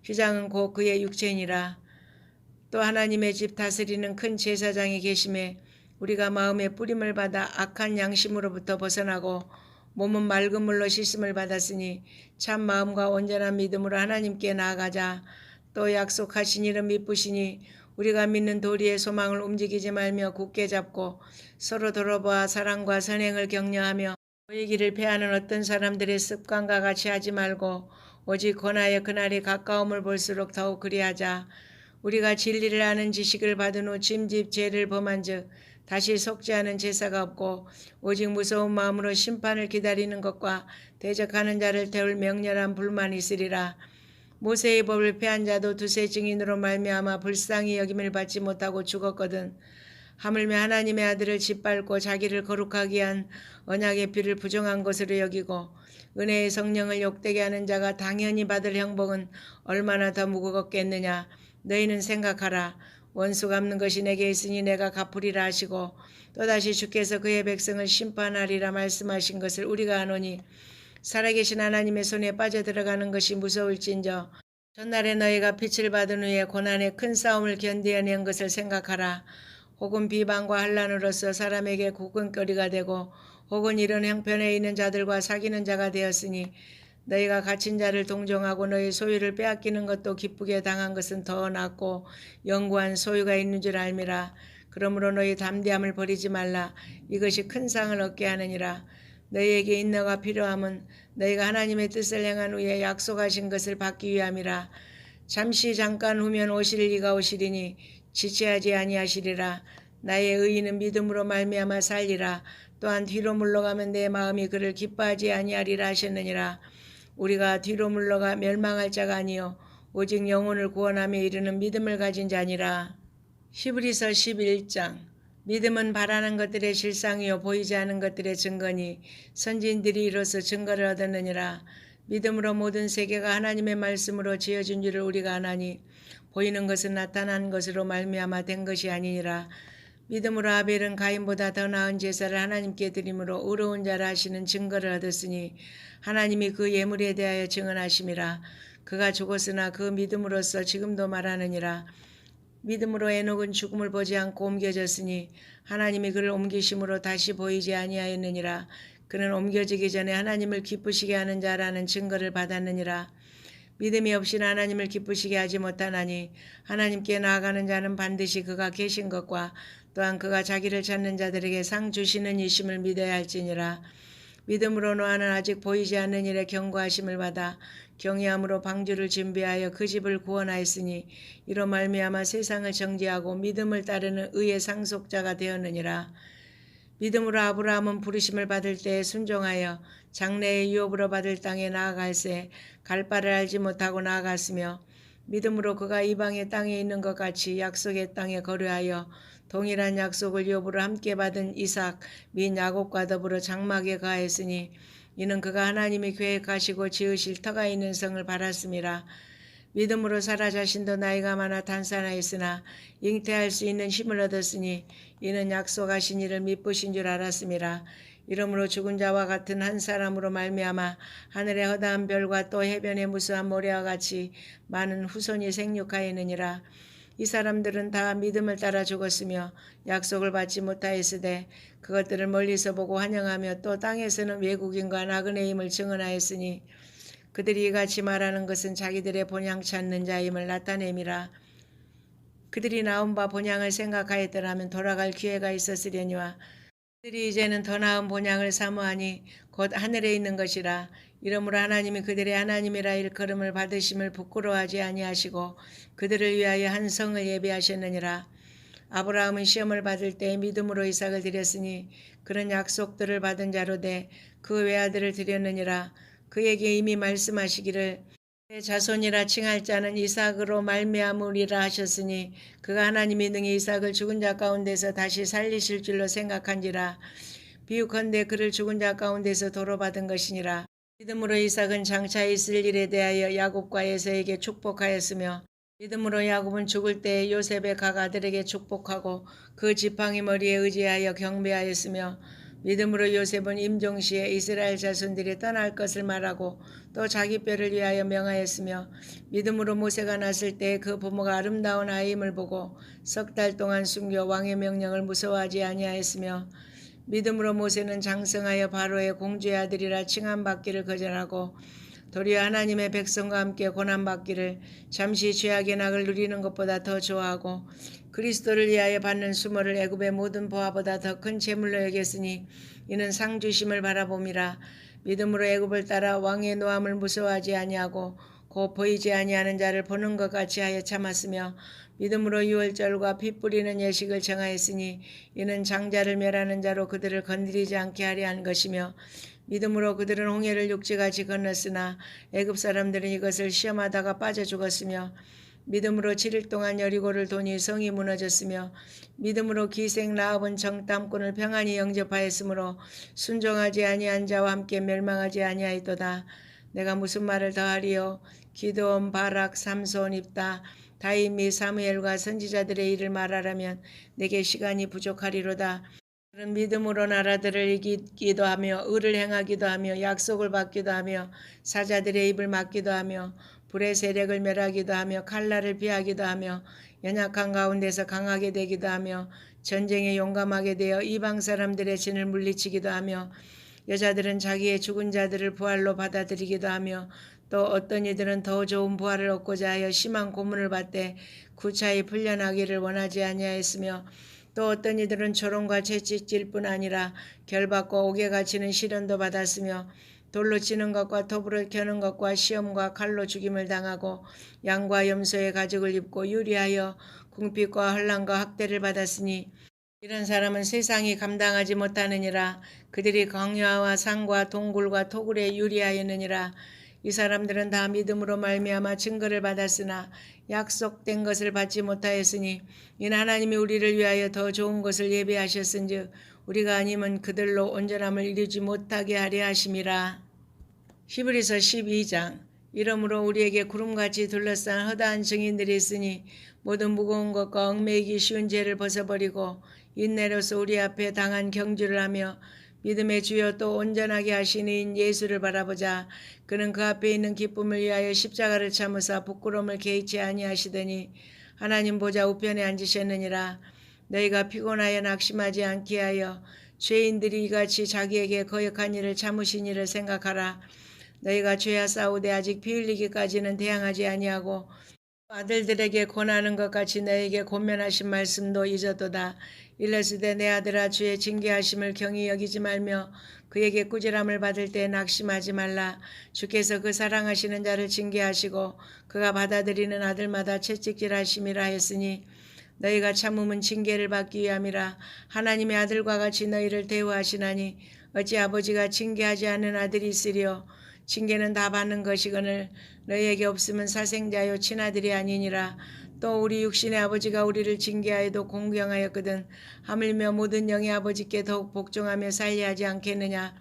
휘장은 곧 그의 육체니라. 또 하나님의 집 다스리는 큰 제사장이 계심에 우리가 마음의 뿌림을 받아 악한 양심으로부터 벗어나고 몸은 맑은 물로 씻음을 받았으니 참 마음과 온전한 믿음으로 하나님께 나아가자. 또 약속하신 이름 미쁘시니 우리가 믿는 도리의 소망을 움직이지 말며 굳게 잡고 서로 돌아보아 사랑과 선행을 격려하며 너희 길을 패하는 어떤 사람들의 습관과 같이 하지 말고 오직 권하여 그날이 가까움을 볼수록 더욱 그리하자. 우리가 진리를 아는 지식을 받은 후 짐짓 죄를 범한 즉 다시 속죄하는 제사가 없고 오직 무서운 마음으로 심판을 기다리는 것과 대적하는 자를 태울 맹렬한 불만이 있으리라. 모세의 법을 폐한 자도 두세 증인으로 말미암아 불쌍히 여김을 받지 못하고 죽었거든. 하물며 하나님의 아들을 짓밟고 자기를 거룩하게 한 언약의 피를 부정한 것으로 여기고 은혜의 성령을 욕되게 하는 자가 당연히 받을 형벌은 얼마나 더 무겁겠느냐. 너희는 생각하라. 원수 갚는 것이 내게 있으니 내가 갚으리라 하시고 또다시 주께서 그의 백성을 심판하리라 말씀하신 것을 우리가 아노니 살아계신 하나님의 손에 빠져들어가는 것이 무서울진저 전날에 너희가 빛을 받은 후에 고난의 큰 싸움을 견디어낸 것을 생각하라. 혹은 비방과 환난으로서 사람에게 구근거리가 되고 혹은 이런 형편에 있는 자들과 사귀는 자가 되었으니 너희가 갇힌 자를 동정하고 너희 소유를 빼앗기는 것도 기쁘게 당한 것은 더 낫고 영구한 소유가 있는 줄 알미라. 그러므로 너희 담대함을 버리지 말라. 이것이 큰 상을 얻게 하느니라. 너희에게 인너가 필요함은 너희가 하나님의 뜻을 행한 후에 약속하신 것을 받기 위함이라. 잠깐 후면 오실 이가 오시리니 지체하지 아니하시리라. 나의 의인은 믿음으로 말미암아 살리라. 또한 뒤로 물러가면 내 마음이 그를 기뻐하지 아니하리라 하셨느니라. 우리가 뒤로 물러가 멸망할 자가 아니요 오직 영혼을 구원하며 이르는 믿음을 가진 자니라. 히브리서 11장. 믿음은 바라는 것들의 실상이요 보이지 않은 것들의 증거니 선지인들이 이로써 증거를 얻었느니라. 믿음으로 모든 세계가 하나님의 말씀으로 지어진 줄을 우리가 아나니 보이는 것은 나타난 것으로 말미암아 된 것이 아니니라. 믿음으로 아벨은 가인보다 더 나은 제사를 하나님께 드림으로 의로운 자라 하시는 증거를 얻었으니 하나님이 그 예물에 대하여 증언하심이라. 그가 죽었으나 그 믿음으로써 지금도 말하느니라. 믿음으로 에녹은 죽음을 보지 않고 옮겨졌으니 하나님이 그를 옮기심으로 다시 보이지 아니하였느니라. 그는 옮겨지기 전에 하나님을 기쁘시게 하는 자라는 증거를 받았느니라. 믿음이 없이는 하나님을 기쁘시게 하지 못하나니 하나님께 나아가는 자는 반드시 그가 계신 것과 또한 그가 자기를 찾는 자들에게 상 주시는 이심을 믿어야 할지니라. 믿음으로 노아는 아직 보이지 않는 일에 경고하심을 받아 경외함으로 방주를 준비하여 그 집을 구원하였으니 이로 말미암아 세상을 정죄하고 믿음을 따르는 의의 상속자가 되었느니라. 믿음으로 아브라함은 부르심을 받을 때에 순종하여 장래의 유업으로 받을 땅에 나아갈새 갈 바를 알지 못하고 나아갔으며 믿음으로 그가 이방의 땅에 있는 것 같이 약속의 땅에 거류하여 동일한 약속을 유업으로 함께 받은 이삭 및 야곱과 더불어 장막에 거하였으니 이는 그가 하나님이 계획하시고 지으실 터가 있는 성을 바랐음이라. 믿음으로 사라 자신도 나이가 많아 단산하였으나 잉태할 수 있는 힘을 얻었으니 이는 약속하신 이를 미쁘신 줄 알았음이라. 이러므로 죽은 자와 같은 한 사람으로 말미암아 하늘의 허다한 별과 또 해변의 무수한 모래와 같이 많은 후손이 생육하였느니라. 이 사람들은 다 믿음을 따라 죽었으며 약속을 받지 못하였으되 그것들을 멀리서 보고 환영하며 또 땅에서는 외국인과 나그네임을 증언하였으니 그들이 이같이 말하는 것은 자기들의 본향 찾는 자임을 나타냄이라. 그들이 나온 바 본향을 생각하였더라면 돌아갈 기회가 있었으려니와 그들이 이제는 더 나은 본향을 사모하니 곧 하늘에 있는 것이라. 이러므로 하나님이 그들의 하나님이라 일컬음을 받으심을 부끄러워하지 아니하시고 그들을 위하여 한 성을 예비하셨느니라. 아브라함은 시험을 받을 때 믿음으로 이삭을 드렸으니 그런 약속들을 받은 자로 돼 그 외아들을 드렸느니라. 그에게 이미 말씀하시기를 내 자손이라 칭할 자는 이삭으로 말미암으리라 하셨으니 그가 하나님이 능히 이삭을 죽은 자 가운데서 다시 살리실 줄로 생각한지라. 비유컨대 그를 죽은 자 가운데서 도로 받은 것이니라. 믿음으로 이삭은 장차 있을 일에 대하여 야곱과 에서에게 축복하였으며 믿음으로 야곱은 죽을 때에 요셉의 각 아들에게 축복하고 그 지팡이 머리에 의지하여 경배하였으며 믿음으로 요셉은 임종시에 이스라엘 자손들이 떠날 것을 말하고 또 자기 뼈를 위하여 명하였으며 믿음으로 모세가 났을 때 그 부모가 아름다운 아이임을 보고 석 달 동안 숨겨 왕의 명령을 무서워하지 아니하였으며 믿음으로 모세는 장성하여 바로의 공주의 아들이라 칭함받기를 거절하고 도리어 하나님의 백성과 함께 고난받기를 잠시 죄악의 낙을 누리는 것보다 더 좋아하고 그리스도를 위하여 받는 수모를 애굽의 모든 보화보다 더 큰 재물로 여겼으니 이는 상 주심을 바라봄이라. 믿음으로 애굽을 따라 왕의 노함을 무서워하지 아니하고 곧 보이지 아니하는 자를 보는 것 같이 하여 참았으며 믿음으로 유월절과 피 뿌리는 예식을 정하였으니 이는 장자를 멸하는 자로 그들을 건드리지 않게 하려 한 것이며 믿음으로 그들은 홍해를 육지같이 건넜으나 애굽 사람들은 이것을 시험하다가 빠져 죽었으며 믿음으로 7일 동안 여리고를 도니 성이 무너졌으며 믿음으로 기생 라합은 정탐꾼을 평안히 영접하였으므로 순종하지 아니한 자와 함께 멸망하지 아니하였도다. 내가 무슨 말을 더하리요? 기드온, 바락, 삼손, 입다, 다윗 및 사무엘과 선지자들의 일을 말하라면 내게 시간이 부족하리로다. 그는 믿음으로 나라들을 이기기도 하며 의를 행하기도 하며 약속을 받기도 하며 사자들의 입을 막기도 하며 불의 세력을 멸하기도 하며 칼날을 피하기도 하며 연약한 가운데서 강하게 되기도 하며 전쟁에 용감하게 되어 이방 사람들의 진을 물리치기도 하며 여자들은 자기의 죽은 자들을 부활로 받아들이기도 하며 또 어떤 이들은 더 좋은 부활을 얻고자 하여 심한 고문을 받되 구차히 풀려나기를 원하지 아니하였으며 또 어떤 이들은 조롱과 채찍질뿐 아니라 결박과 옥에 갇히는 시련도 받았으며 돌로 치는 것과 톱으로 켜는 것과 시험과 칼로 죽임을 당하고 양과 염소의 가죽을 입고 유리하여 궁핍과 환난과 학대를 받았으니 이런 사람은 세상이 감당하지 못하느니라. 그들이 광야와 산과 동굴과 토굴에 유리하였느니라. 이 사람들은 다 믿음으로 말미암아 증거를 받았으나 약속된 것을 받지 못하였으니 이는 하나님이 우리를 위하여 더 좋은 것을 예비하셨은즉 우리가 아니면 그들로 온전함을 이루지 못하게 하려 하심이라. 히브리서 12장. 이러므로 우리에게 구름같이 둘러싼 허다한 증인들이 있으니 모든 무거운 것과 얽매이기 쉬운 죄를 벗어버리고 인내로서 우리 앞에 당한 경주를 하며 믿음의 주여 또 온전하게 하시는 이인 예수를 바라보자. 그는 그 앞에 있는 기쁨을 위하여 십자가를 참으사 부끄러움을 개의치 아니하시더니 하나님 보좌 우편에 앉으셨느니라. 너희가 피곤하여 낙심하지 않게 하여 죄인들이 이같이 자기에게 거역한 일을 참으신 일을 생각하라. 너희가 죄와 싸우되 아직 피 흘리기까지는 대항하지 아니하고 아들들에게 권하는 것 같이 너에게 권면하신 말씀도 잊었도다. 일러스되 내 아들아 주의 징계하심을 경히 여기지 말며 그에게 꾸지람을 받을 때 낙심하지 말라. 주께서 그 사랑하시는 자를 징계하시고 그가 받아들이는 아들마다 채찍질하심이라 했으니 너희가 참음은 징계를 받기 위함이라. 하나님의 아들과 같이 너희를 대우하시나니 어찌 아버지가 징계하지 않는 아들이 있으리요. 징계는 다 받는 것이거늘 너희에게 없으면 사생자요 친아들이 아니니라. 또 우리 육신의 아버지가 우리를 징계하여도 공경하였거든 하물며 모든 영의 아버지께 더욱 복종하며 살려하지 않겠느냐.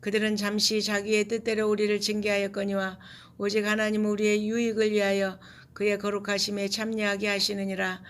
그들은 잠시 자기의 뜻대로 우리를 징계하였거니와 오직 하나님은 우리의 유익을 위하여 그의 거룩하심에 참여하게 하시느니라.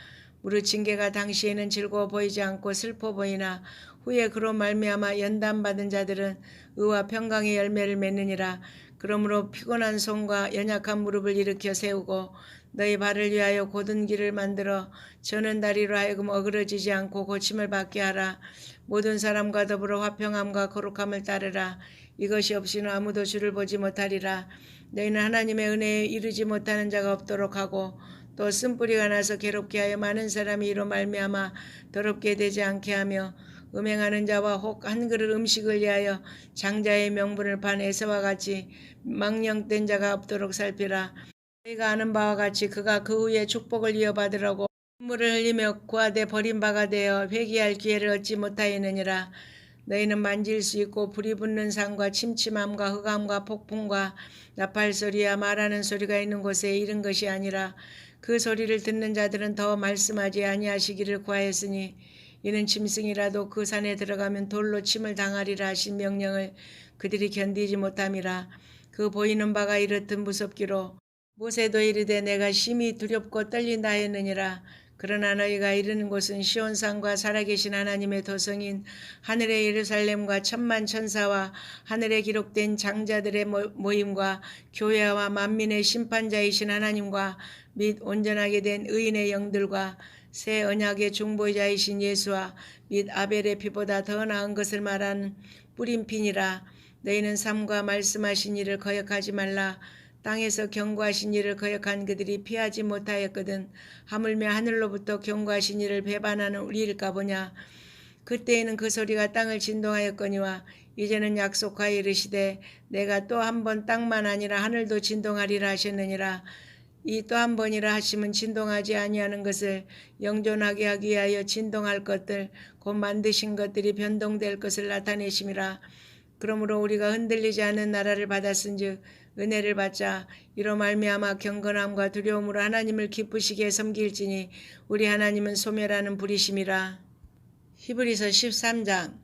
무릇 징계가 당시에는 즐거워 보이지 않고 슬퍼 보이나 후에 그로 말미암아 연단받은 자들은 의와 평강의 열매를 맺느니라. 그러므로 피곤한 손과 연약한 무릎을 일으켜 세우고 너희 발을 위하여 곧은 길을 만들어 저는 다리로 하여금 어그러지지 않고 고침을 받게 하라. 모든 사람과 더불어 화평함과 거룩함을 따르라. 이것이 없이는 아무도 주를 보지 못하리라. 너희는 하나님의 은혜에 이르지 못하는 자가 없도록 하고 또 쓴뿌리가 나서 괴롭게 하여 많은 사람이 이로 말미암아 더럽게 되지 않게 하며 음행하는 자와 혹 한 그릇 음식을 위하여 장자의 명분을 판 에서와 같이 망령된 자가 없도록 살피라. 너희가 아는 바와 같이 그가 그 후에 축복을 이어받으려고 눈물을 흘리며 구하되 버림바가 되어 회개할 기회를 얻지 못하였느니라. 너희는 만질 수 있고 불이 붙는 산과 침침함과 흑암과 폭풍과 나팔 소리와 말하는 소리가 있는 곳에 이른 것이 아니라 그 소리를 듣는 자들은 더 말씀하지 아니하시기를 구하였으니 이는 짐승이라도 그 산에 들어가면 돌로 침을 당하리라 하신 명령을 그들이 견디지 못함이라. 그 보이는 바가 이렇듯 무섭기로 모세도 이르되 내가 심히 두렵고 떨린다 하였느니라. 그러나 너희가 이르는 곳은 시온산과 살아계신 하나님의 도성인 하늘의 예루살렘과 천만 천사와 하늘에 기록된 장자들의 모임과 교회와 만민의 심판자이신 하나님과 및 온전하게 된 의인의 영들과 새 언약의 중보자이신 예수와 및 아벨의 피보다 더 나은 것을 말하는 뿌린 피니라. 너희는 삶과 말씀하신 일을 거역하지 말라. 땅에서 경고하신 일을 거역한 그들이 피하지 못하였거든 하물며 하늘로부터 경고하신 일을 배반하는 우리일까 보냐. 그때에는 그 소리가 땅을 진동하였거니와 이제는 약속하여 이르시되 내가 또 한 번 땅만 아니라 하늘도 진동하리라 하셨느니라. 이 또 한 번이라 하심은 진동하지 아니하는 것을 영존하게 하기 위하여 진동할 것들 곧 만드신 것들이 변동될 것을 나타내심이라. 그러므로 우리가 흔들리지 않는 나라를 받았은즉 은혜를 받자. 이로 말미암아 경건함과 두려움으로 하나님을 기쁘시게 섬길지니 우리 하나님은 소멸하는 불이심이라. 히브리서 13장.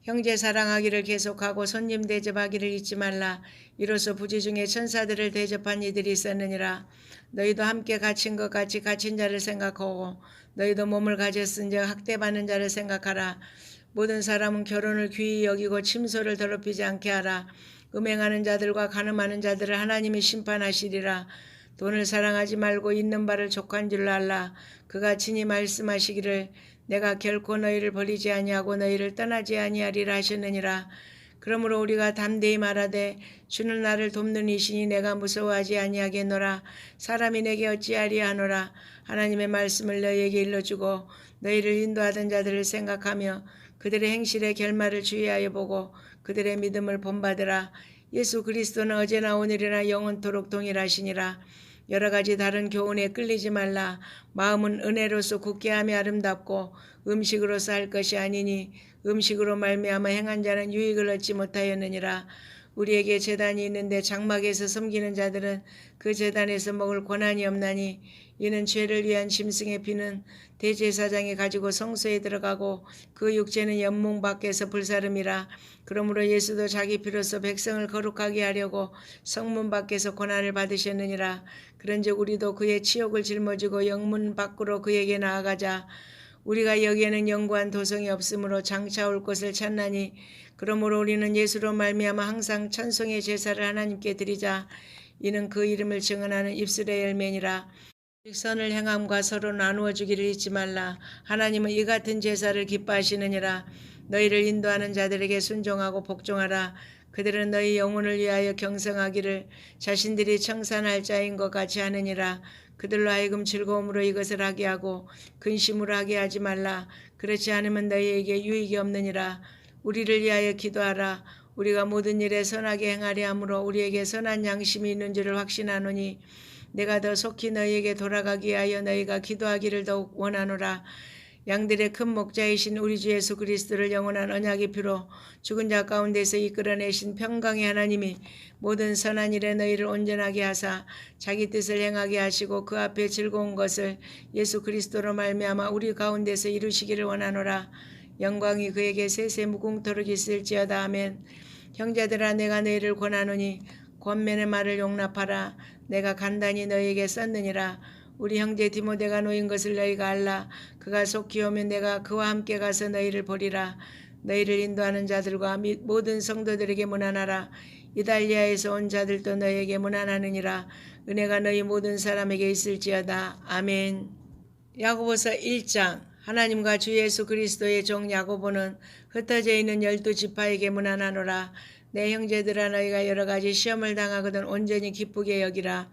형제 사랑하기를 계속하고 손님 대접하기를 잊지 말라. 이로써 부지 중에 천사들을 대접한 이들이 있었느니라. 너희도 함께 갇힌 것 같이 갇힌 자를 생각하고 너희도 몸을 가졌은즉 학대받는 자를 생각하라. 모든 사람은 결혼을 귀히 여기고 침소를 더럽히지 않게 하라. 음행하는 자들과 간음하는 자들을 하나님이 심판하시리라. 돈을 사랑하지 말고 있는 바를 족한 줄로 알라. 그가 친히 말씀하시기를 내가 결코 너희를 버리지 아니하고 너희를 떠나지 아니하리라 하셨느니라. 그러므로 우리가 담대히 말하되 주는 나를 돕는 이시니 내가 무서워하지 아니하겠노라. 사람이 내게 어찌하리야 하노라. 하나님의 말씀을 너희에게 일러주고 너희를 인도하던 자들을 생각하며 그들의 행실의 결말을 주의하여 보고 그들의 믿음을 본받으라. 예수 그리스도는 어제나 오늘이나 영원토록 동일하시니라. 여러 가지 다른 교훈에 끌리지 말라. 마음은 은혜로서 굳게 하며 아름답고 음식으로서 할 것이 아니니 음식으로 말미암아 행한 자는 유익을 얻지 못하였느니라. 우리에게 제단이 있는데 장막에서 섬기는 자들은 그 제단에서 먹을 권한이 없나니 이는 죄를 위한 짐승의 피는 대제사장이 가지고 성소에 들어가고 그 육체는 연문 밖에서 불사름이라. 그러므로 예수도 자기 피로서 백성을 거룩하게 하려고 성문 밖에서 고난을 받으셨느니라. 그런즉 우리도 그의 치욕을 짊어지고 영문 밖으로 그에게 나아가자. 우리가 여기에는 영구한 도성이 없으므로 장차 올 것을 찾나니 그러므로 우리는 예수로 말미암아 항상 찬송의 제사를 하나님께 드리자. 이는 그 이름을 증언하는 입술의 열매니라. 선을 행함과 서로 나누어 주기를 잊지 말라. 하나님은 이 같은 제사를 기뻐하시느니라. 너희를 인도하는 자들에게 순종하고 복종하라. 그들은 너희 영혼을 위하여 경성하기를 자신들이 청산할 자인 것 같이 하느니라. 그들로 하여금 즐거움으로 이것을 하게 하고 근심으로 하게 하지 말라. 그렇지 않으면 너희에게 유익이 없느니라. 우리를 위하여 기도하라. 우리가 모든 일에 선하게 행하려 함으로 우리에게 선한 양심이 있는 줄을 확신하노니 내가 더 속히 너희에게 돌아가기 위하여 너희가 기도하기를 더욱 원하노라. 양들의 큰 목자이신 우리 주 예수 그리스도를 영원한 언약의 피로 죽은 자 가운데서 이끌어내신 평강의 하나님이 모든 선한 일에 너희를 온전하게 하사 자기 뜻을 행하게 하시고 그 앞에 즐거운 것을 예수 그리스도로 말미암아 우리 가운데서 이루시기를 원하노라. 영광이 그에게 세세 무궁토록 있을지어다. 아멘. 형제들아 내가 너희를 권하노니 권면의 말을 용납하라. 내가 간단히 너희에게 썼느니라. 우리 형제 디모데가 놓인 것을 너희가 알라. 그가 속히 오면 내가 그와 함께 가서 너희를 보리라. 너희를 인도하는 자들과 및 모든 성도들에게 문안하라. 이달리아에서 온 자들도 너희에게 문안하느니라. 은혜가 너희 모든 사람에게 있을지어다. 아멘. 야고보서 1장. 하나님과 주 예수 그리스도의 종 야고보는 흩어져 있는 12지파에게 문안하노라. 내 형제들아 너희가 여러 가지 시험을 당하거든 온전히 기쁘게 여기라.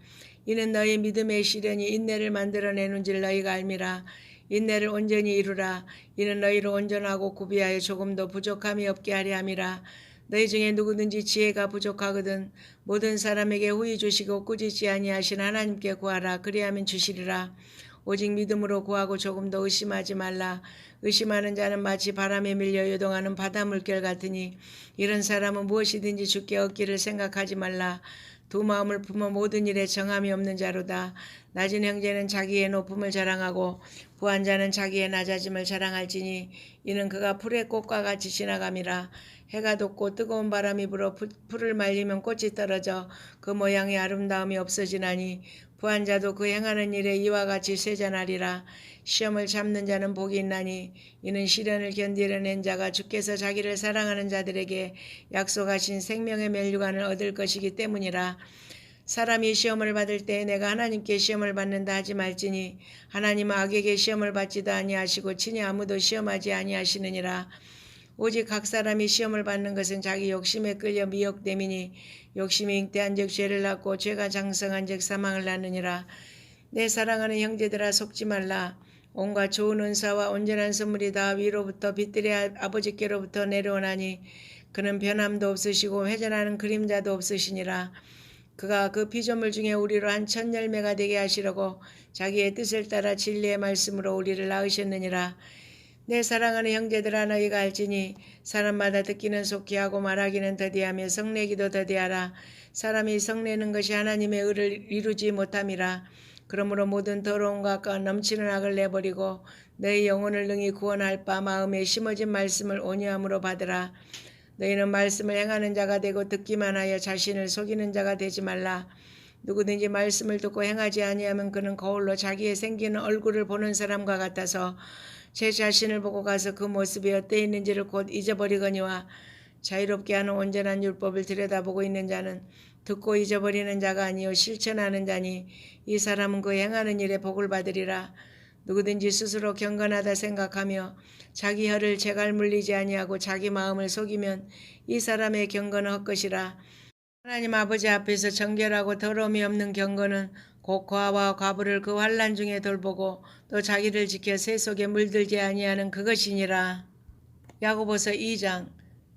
이는 너희 믿음의 시련이 인내를 만들어내는 줄 너희가 알미라. 인내를 온전히 이루라. 이는 너희를 온전하고 구비하여 조금도 부족함이 없게 하려 함이라. 너희 중에 누구든지 지혜가 부족하거든 모든 사람에게 후히 주시고 꾸짖지 아니하신 하나님께 구하라. 그리하면 주시리라. 오직 믿음으로 구하고 조금도 의심하지 말라. 의심하는 자는 마치 바람에 밀려 요동하는 바다 물결 같으니 이런 사람은 무엇이든지 주께 얻기를 생각하지 말라. 두 마음을 품어 모든 일에 정함이 없는 자로다. 낮은 형제는 자기의 높음을 자랑하고 부한 자는 자기의 낮아짐을 자랑할지니 이는 그가 풀의 꽃과 같이 지나감이라. 해가 돋고 뜨거운 바람이 불어 풀을 말리면 꽃이 떨어져 그 모양의 아름다움이 없어지나니 부한 자도 그 행하는 일에 이와 같이 쇠잔하리라. 시험을 참는 자는 복이 있나니 이는 시련을 견디려낸 자가 주께서 자기를 사랑하는 자들에게 약속하신 생명의 멸류관을 얻을 것이기 때문이라. 사람이 시험을 받을 때 내가 하나님께 시험을 받는다 하지 말지니 하나님은 악에게 시험을 받지도 아니하시고 친히 아무도 시험하지 아니하시느니라. 오직 각 사람이 시험을 받는 것은 자기 욕심에 끌려 미혹됨이니 욕심이 잉태한즉 죄를 낳고 죄가 장성한즉 사망을 낳느니라. 내 사랑하는 형제들아 속지 말라. 온갖 좋은 은사와 온전한 선물이 다 위로부터 빛들의 아버지께로부터 내려오나니 그는 변함도 없으시고 회전하는 그림자도 없으시니라. 그가 그 피조물 중에 우리로 한 천 열매가 되게 하시려고 자기의 뜻을 따라 진리의 말씀으로 우리를 낳으셨느니라. 내 사랑하는 형제들아 너희가 알지니 사람마다 듣기는 속히 하고 말하기는 더디하며 성내기도 더디하라. 사람이 성내는 것이 하나님의 의를 이루지 못함이라. 그러므로 모든 더러움과 넘치는 악을 내버리고 너희 영혼을 능히 구원할 바 마음에 심어진 말씀을 온유함으로 받으라. 너희는 말씀을 행하는 자가 되고 듣기만 하여 자신을 속이는 자가 되지 말라. 누구든지 말씀을 듣고 행하지 아니하면 그는 거울로 자기의 생기는 얼굴을 보는 사람과 같아서 제 자신을 보고 가서 그 모습이 어때 있는지를 곧 잊어버리거니와 자유롭게 하는 온전한 율법을 들여다보고 있는 자는 듣고 잊어버리는 자가 아니요 실천하는 자니 이 사람은 그 행하는 일에 복을 받으리라. 누구든지 스스로 경건하다 생각하며 자기 혀를 재갈 물리지 아니하고 자기 마음을 속이면 이 사람의 경건은 헛것이라. 하나님 아버지 앞에서 정결하고 더러움이 없는 경건은 곧 과와 과부를 그 환난 중에 돌보고 또 자기를 지켜 새 속에 물들지 아니하는 그것이니라. 야고보서 2장.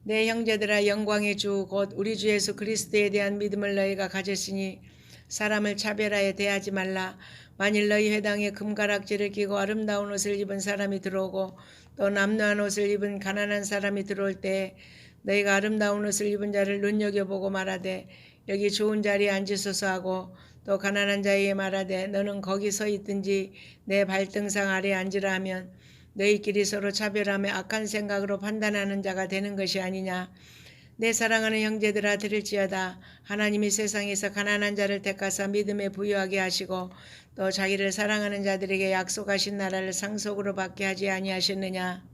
내 형제들아 영광의 주 곧 우리 주 예수 그리스도에 대한 믿음을 너희가 가졌으니 사람을 차별하여 대하지 말라. 만일 너희 회당에 금가락지를 끼고 아름다운 옷을 입은 사람이 들어오고 또 남루한 옷을 입은 가난한 사람이 들어올 때 너희가 아름다운 옷을 입은 자를 눈여겨보고 말하되 여기 좋은 자리에 앉으소서 하고 또 가난한 자에게 말하되 너는 거기 서 있든지 내 발등상 아래에 앉으라 하면 너희끼리 서로 차별하며 악한 생각으로 판단하는 자가 되는 것이 아니냐. 내 사랑하는 형제들아 들을지어다. 하나님이 세상에서 가난한 자를 택하사 믿음에 부유하게 하시고 또 자기를 사랑하는 자들에게 약속하신 나라를 상속으로 받게 하지 아니하셨느냐.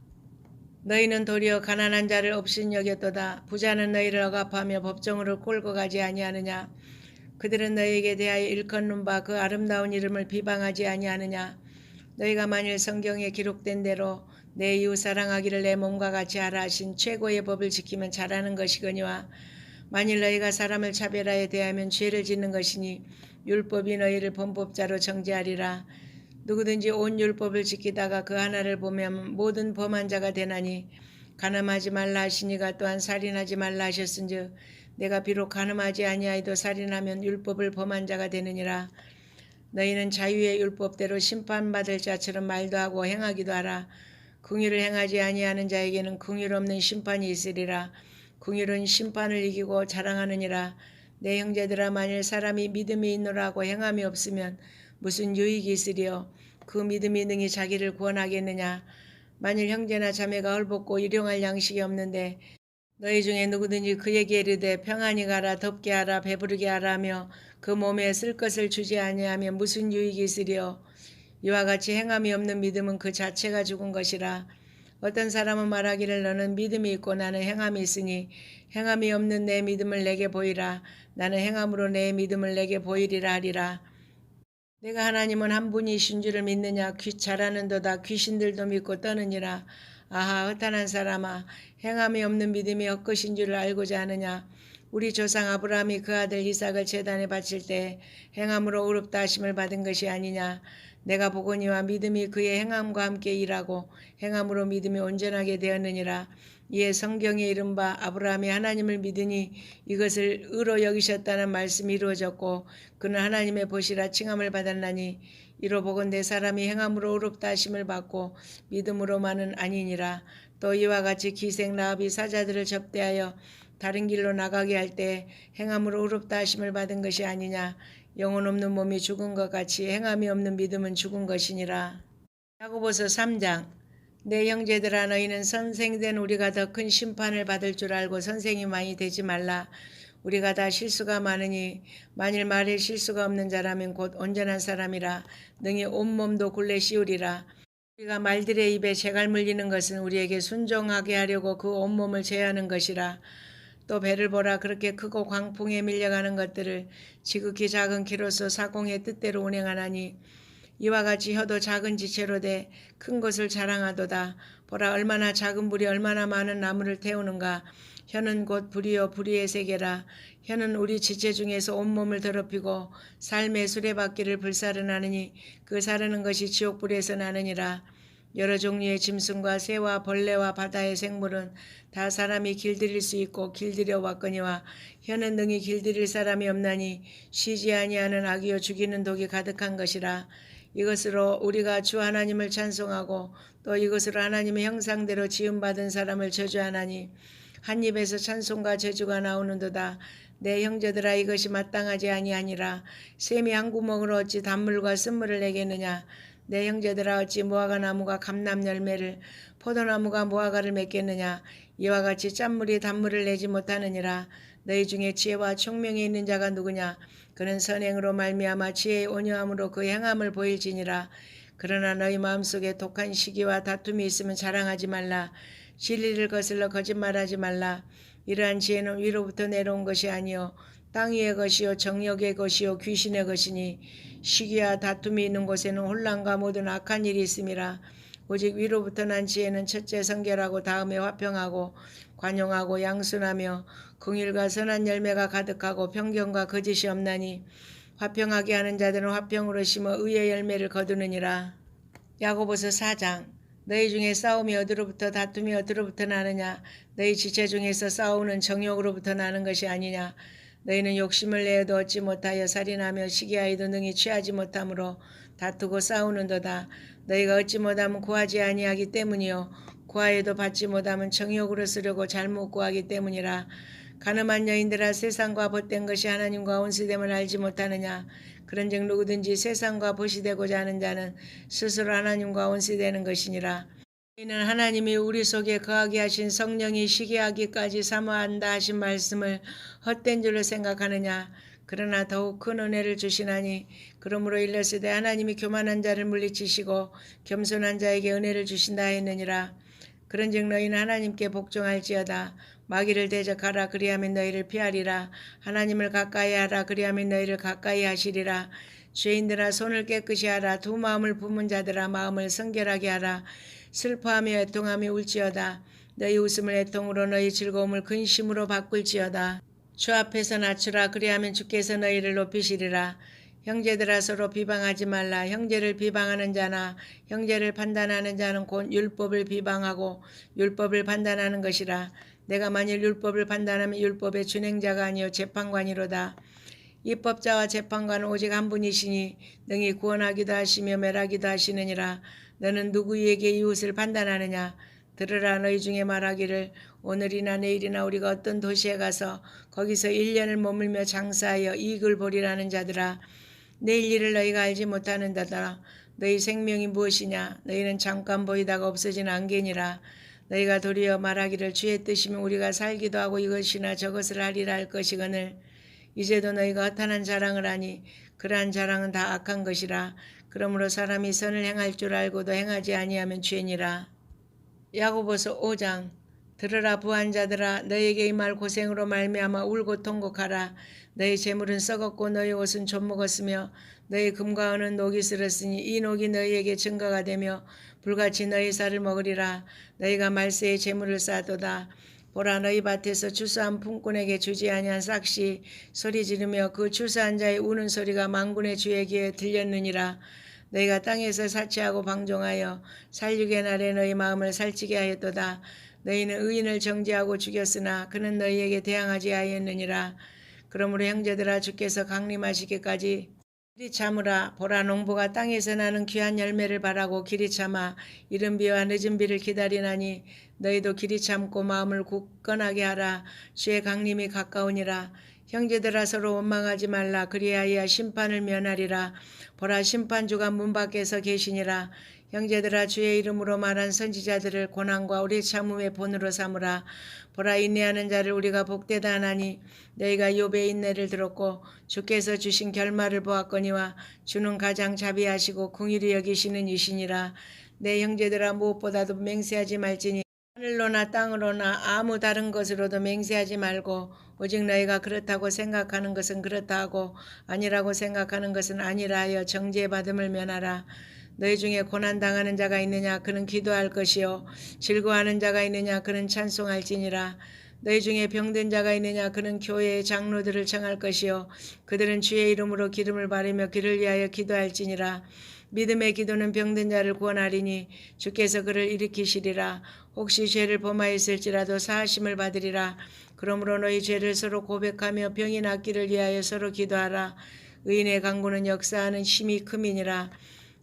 너희는 도리어 가난한 자를 없인 여겼도다. 부자는 너희를 억압하며 법정으로 끌고 가지 아니하느냐. 그들은 너희에게 대하여 일컫는 바 그 아름다운 이름을 비방하지 아니하느냐. 너희가 만일 성경에 기록된 대로 내 이웃 사랑하기를 내 몸과 같이 하라 하신 최고의 법을 지키면 잘하는 것이거니와 만일 너희가 사람을 차별하여 대하면 죄를 짓는 것이니 율법이 너희를 범법자로 정죄하리라. 누구든지 온 율법을 지키다가 그 하나를 보면 모든 범한 자가 되나니 간음하지 말라 하시니가 또한 살인하지 말라 하셨은즉 내가 비록 간음하지 아니하여도 살인하면 율법을 범한 자가 되느니라. 너희는 자유의 율법대로 심판받을 자처럼 말도 하고 행하기도 하라. 긍휼을 행하지 아니하는 자에게는 긍휼 없는 심판이 있으리라. 긍휼은 심판을 이기고 자랑하느니라. 내 형제들아 만일 사람이 믿음이 있노라고 행함이 없으면 무슨 유익이 있으리요. 그 믿음이 능히 자기를 구원하겠느냐. 만일 형제나 자매가 헐벗고 일용할 양식이 없는데 너희 중에 누구든지 그에게 이르되 평안히 가라 덥게 하라 배부르게 하라 하며 그 몸에 쓸 것을 주지 아니하면 무슨 유익이 있으리요. 이와 같이 행함이 없는 믿음은 그 자체가 죽은 것이라. 어떤 사람은 말하기를 너는 믿음이 있고 나는 행함이 있으니 행함이 없는 내 믿음을 내게 보이라. 나는 행함으로 내 믿음을 내게 보이리라 하리라. 내가 하나님은 한 분이신 줄을 믿느냐. 잘하는도다 귀신들도 믿고 떠느니라. 아하 허탄한 사람아 행함이 없는 믿음이 헛것인 줄을 알고자 하느냐. 우리 조상 아브라함이 그 아들 이삭을 제단에 바칠 때 행함으로 의롭다 하심을 받은 것이 아니냐. 내가 보거니와 믿음이 그의 행함과 함께 일하고 행함으로 믿음이 온전하게 되었느니라. 이에 성경에 이른 바 아브라함이 하나님을 믿으니 이것을 의로 여기셨다는 말씀이 이루어졌고 그는 하나님의 보시라 칭함을 받았나니 이로 보건대 사람이 행함으로 의롭다 하심을 받고 믿음으로만은 아니니라. 또 이와 같이 기생 라합이 사자들을 접대하여 다른 길로 나가게 할 때 행함으로 의롭다 하심을 받은 것이 아니냐. 영혼 없는 몸이 죽은 것 같이 행함이 없는 믿음은 죽은 것이니라. 야고보서 3장. 내 형제들아 너희는 선생된 우리가 더 큰 심판을 받을 줄 알고 선생이 많이 되지 말라. 우리가 다 실수가 많으니 만일 말에 실수가 없는 자라면 곧 온전한 사람이라 능히 온몸도 굴레 씌우리라. 우리가 말들의 입에 재갈 물리는 것은 우리에게 순종하게 하려고 그 온몸을 제하는 것이라. 또 배를 보라. 그렇게 크고 광풍에 밀려가는 것들을 지극히 작은 키로서 사공의 뜻대로 운행하나니 이와 같이 혀도 작은 지체로 돼 큰 것을 자랑하도다. 보라 얼마나 작은 불이 얼마나 많은 나무를 태우는가. 혀는 곧 불이요 불의의 세계라. 혀는 우리 지체 중에서 온몸을 더럽히고 삶의 수레바퀴를 불사르나니 그 사르는 것이 지옥불에서 나느니라. 여러 종류의 짐승과 새와 벌레와 바다의 생물은 다 사람이 길들일 수 있고 길들여 왔거니와 혀는 능히 길들일 사람이 없나니 쉬지 아니하는 악이요 죽이는 독이 가득한 것이라. 이것으로 우리가 주 하나님을 찬송하고 또 이것으로 하나님의 형상대로 지음받은 사람을 저주하나니 한 입에서 찬송과 저주가 나오는도다. 내 형제들아 이것이 마땅하지 아니하니라. 샘이 한 구멍으로 어찌 단물과 쓴물을 내겠느냐. 내 형제들아 어찌 무화과 나무가 감람 열매를 포도나무가 무화과를 맺겠느냐. 이와 같이 짠물이 단물을 내지 못하느니라. 너희 중에 지혜와 총명이 있는 자가 누구냐. 그는 선행으로 말미암아 지혜의 온유함으로 그 행함을 보일지니라. 그러나 너희 마음속에 독한 시기와 다툼이 있으면 자랑하지 말라. 진리를 거슬러 거짓말하지 말라. 이러한 지혜는 위로부터 내려온 것이 아니요 땅 위의 것이요 정욕의 것이요 귀신의 것이니 시기와 다툼이 있는 곳에는 혼란과 모든 악한 일이 있음이라. 오직 위로부터 난 지혜는 첫째 성결하고 다음에 화평하고 관용하고 양순하며 긍휼과 선한 열매가 가득하고 편견과 거짓이 없나니 화평하게 하는 자들은 화평으로 심어 의의 열매를 거두느니라. 야고보서 4장. 너희 중에 싸움이 어디로부터 다툼이 어디로부터 나느냐. 너희 지체 중에서 싸우는 정욕으로부터 나는 것이 아니냐. 너희는 욕심을 내어도 얻지 못하여 살인하며 시기하여도 능히 취하지 못하므로 다투고 싸우는도다. 너희가 얻지 못하면 구하지 아니하기 때문이요 구하여도 받지 못하면 정욕으로 쓰려고 잘못 구하기 때문이라. 가늠한 여인들아 세상과 벗된 것이 하나님과 원수됨을 알지 못하느냐. 그런즉 누구든지 세상과 벗이되고자 하는 자는 스스로 하나님과 원수되는 것이니라. 이는 하나님이 우리 속에 거하게 하신 성령이 시기하기까지 사모한다 하신 말씀을 헛된 줄로 생각하느냐. 그러나 더욱 큰 은혜를 주시나니 그러므로 일렀으되 하나님이 교만한 자를 물리치시고 겸손한 자에게 은혜를 주신다 했느니라. 그런즉 너희는 하나님께 복종할지어다. 마귀를 대적하라. 그리하면 너희를 피하리라. 하나님을 가까이 하라. 그리하면 너희를 가까이 하시리라. 죄인들아 손을 깨끗이 하라. 두 마음을 품은 자들아 마음을 성결하게 하라. 슬퍼하며 애통하며 울지어다. 너희 웃음을 애통으로 너희 즐거움을 근심으로 바꿀지어다. 주 앞에서 낮추라. 그리하면 주께서 너희를 높이시리라. 형제들아 서로 비방하지 말라. 형제를 비방하는 자나 형제를 판단하는 자는 곧 율법을 비방하고 율법을 판단하는 것이라. 내가 만일 율법을 판단하면 율법의 준행자가 아니요 재판관이로다. 입법자와 재판관은 오직 한 분이시니 능히 구원하기도 하시며 멸하기도 하시느니라. 너는 누구에게 이웃을 판단하느냐. 들으라. 너희 중에 말하기를 오늘이나 내일이나 우리가 어떤 도시에 가서 거기서 1년을 머물며 장사하여 이익을 보리라는 자들아. 내일 일을 너희가 알지 못하는도다. 너희 생명이 무엇이냐. 너희는 잠깐 보이다가 없어지는 안개니라. 너희가 도리어 말하기를 주의 뜻이면 우리가 살기도 하고 이것이나 저것을 하리라 할 것이거늘 이제도 너희가 허탄한 자랑을 하니 그러한 자랑은 다 악한 것이라. 그러므로 사람이 선을 행할 줄 알고도 행하지 아니하면 죄니라. 야고보서 5장. 들으라 부한 자들아 너희에게 이 말 고생으로 말미암아 울고 통곡하라. 너희 재물은 썩었고 너희 옷은 좀먹었으며 너희 금과 은은 녹이 슬었으니 이 녹이 너희에게 증거가 되며 불같이 너희 살을 먹으리라. 너희가 말세에 재물을 쌓도다. 보라 너희 밭에서 추수한 품꾼에게 주지 아니한 싹시 소리 지르며 그 추수한 자의 우는 소리가 만군의 주에게 들렸느니라. 너희가 땅에서 사치하고 방종하여 살육의 날에 너희 마음을 살찌게 하였도다. 너희는 의인을 정죄하고 죽였으나 그는 너희에게 대항하지 하였느니라. 그러므로 형제들아 주께서 강림하시기까지 길이 참으라. 보라 농부가 땅에서 나는 귀한 열매를 바라고 길이 참아 이른 비와 늦은 비를 기다리나니 너희도 길이 참고 마음을 굳건하게 하라. 주의 강림이 가까우니라. 형제들아 서로 원망하지 말라. 그리하여 심판을 면하리라. 보라 심판주가 문 밖에서 계시니라. 형제들아 주의 이름으로 말한 선지자들을 고난과 오래 참음의 본으로 삼으라. 보라 인내하는 자를 우리가 복되다 하나니 너희가 욥의 인내를 들었고 주께서 주신 결말을 보았거니와 주는 가장 자비하시고 긍휼히 여기시는 이시니라. 내 형제들아 무엇보다도 맹세하지 말지니 하늘로나 땅으로나 아무 다른 것으로도 맹세하지 말고 오직 너희가 그렇다고 생각하는 것은 그렇다 하고 아니라고 생각하는 것은 아니라 하여 정죄받음을 면하라. 너희 중에 고난당하는 자가 있느냐 그는 기도할 것이요 즐거워하는 자가 있느냐 그는 찬송할지니라. 너희 중에 병든 자가 있느냐 그는 교회의 장로들을 청할 것이요 그들은 주의 이름으로 기름을 바르며 그를 위하여 기도할지니라. 믿음의 기도는 병든 자를 구원하리니 주께서 그를 일으키시리라. 혹시 죄를 범하였을지라도 사하심을 받으리라. 그러므로 너희 죄를 서로 고백하며 병이 낫기를 위하여 서로 기도하라. 의인의 강구는 역사하는 힘이 큼이니라.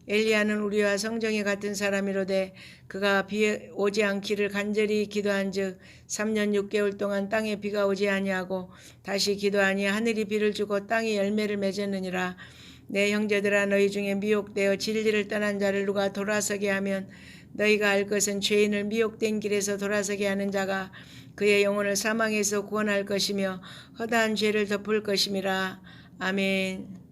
엘리야는 우리와 성정이 같은 사람이로되 그가 비 오지 않기를 간절히 기도한즉 3년 6개월 동안 땅에 비가 오지 아니하고 다시 기도하니 하늘이 비를 주고 땅이 열매를 맺었느니라. 내 형제들아, 너희 중에 미혹되어 진리를 떠난 자를 누가 돌아서게 하면 너희가 알 것은 죄인을 미혹된 길에서 돌아서게 하는 자가 그의 영혼을 사망에서 구원할 것이며 허다한 죄를 덮을 것임이라. 아멘.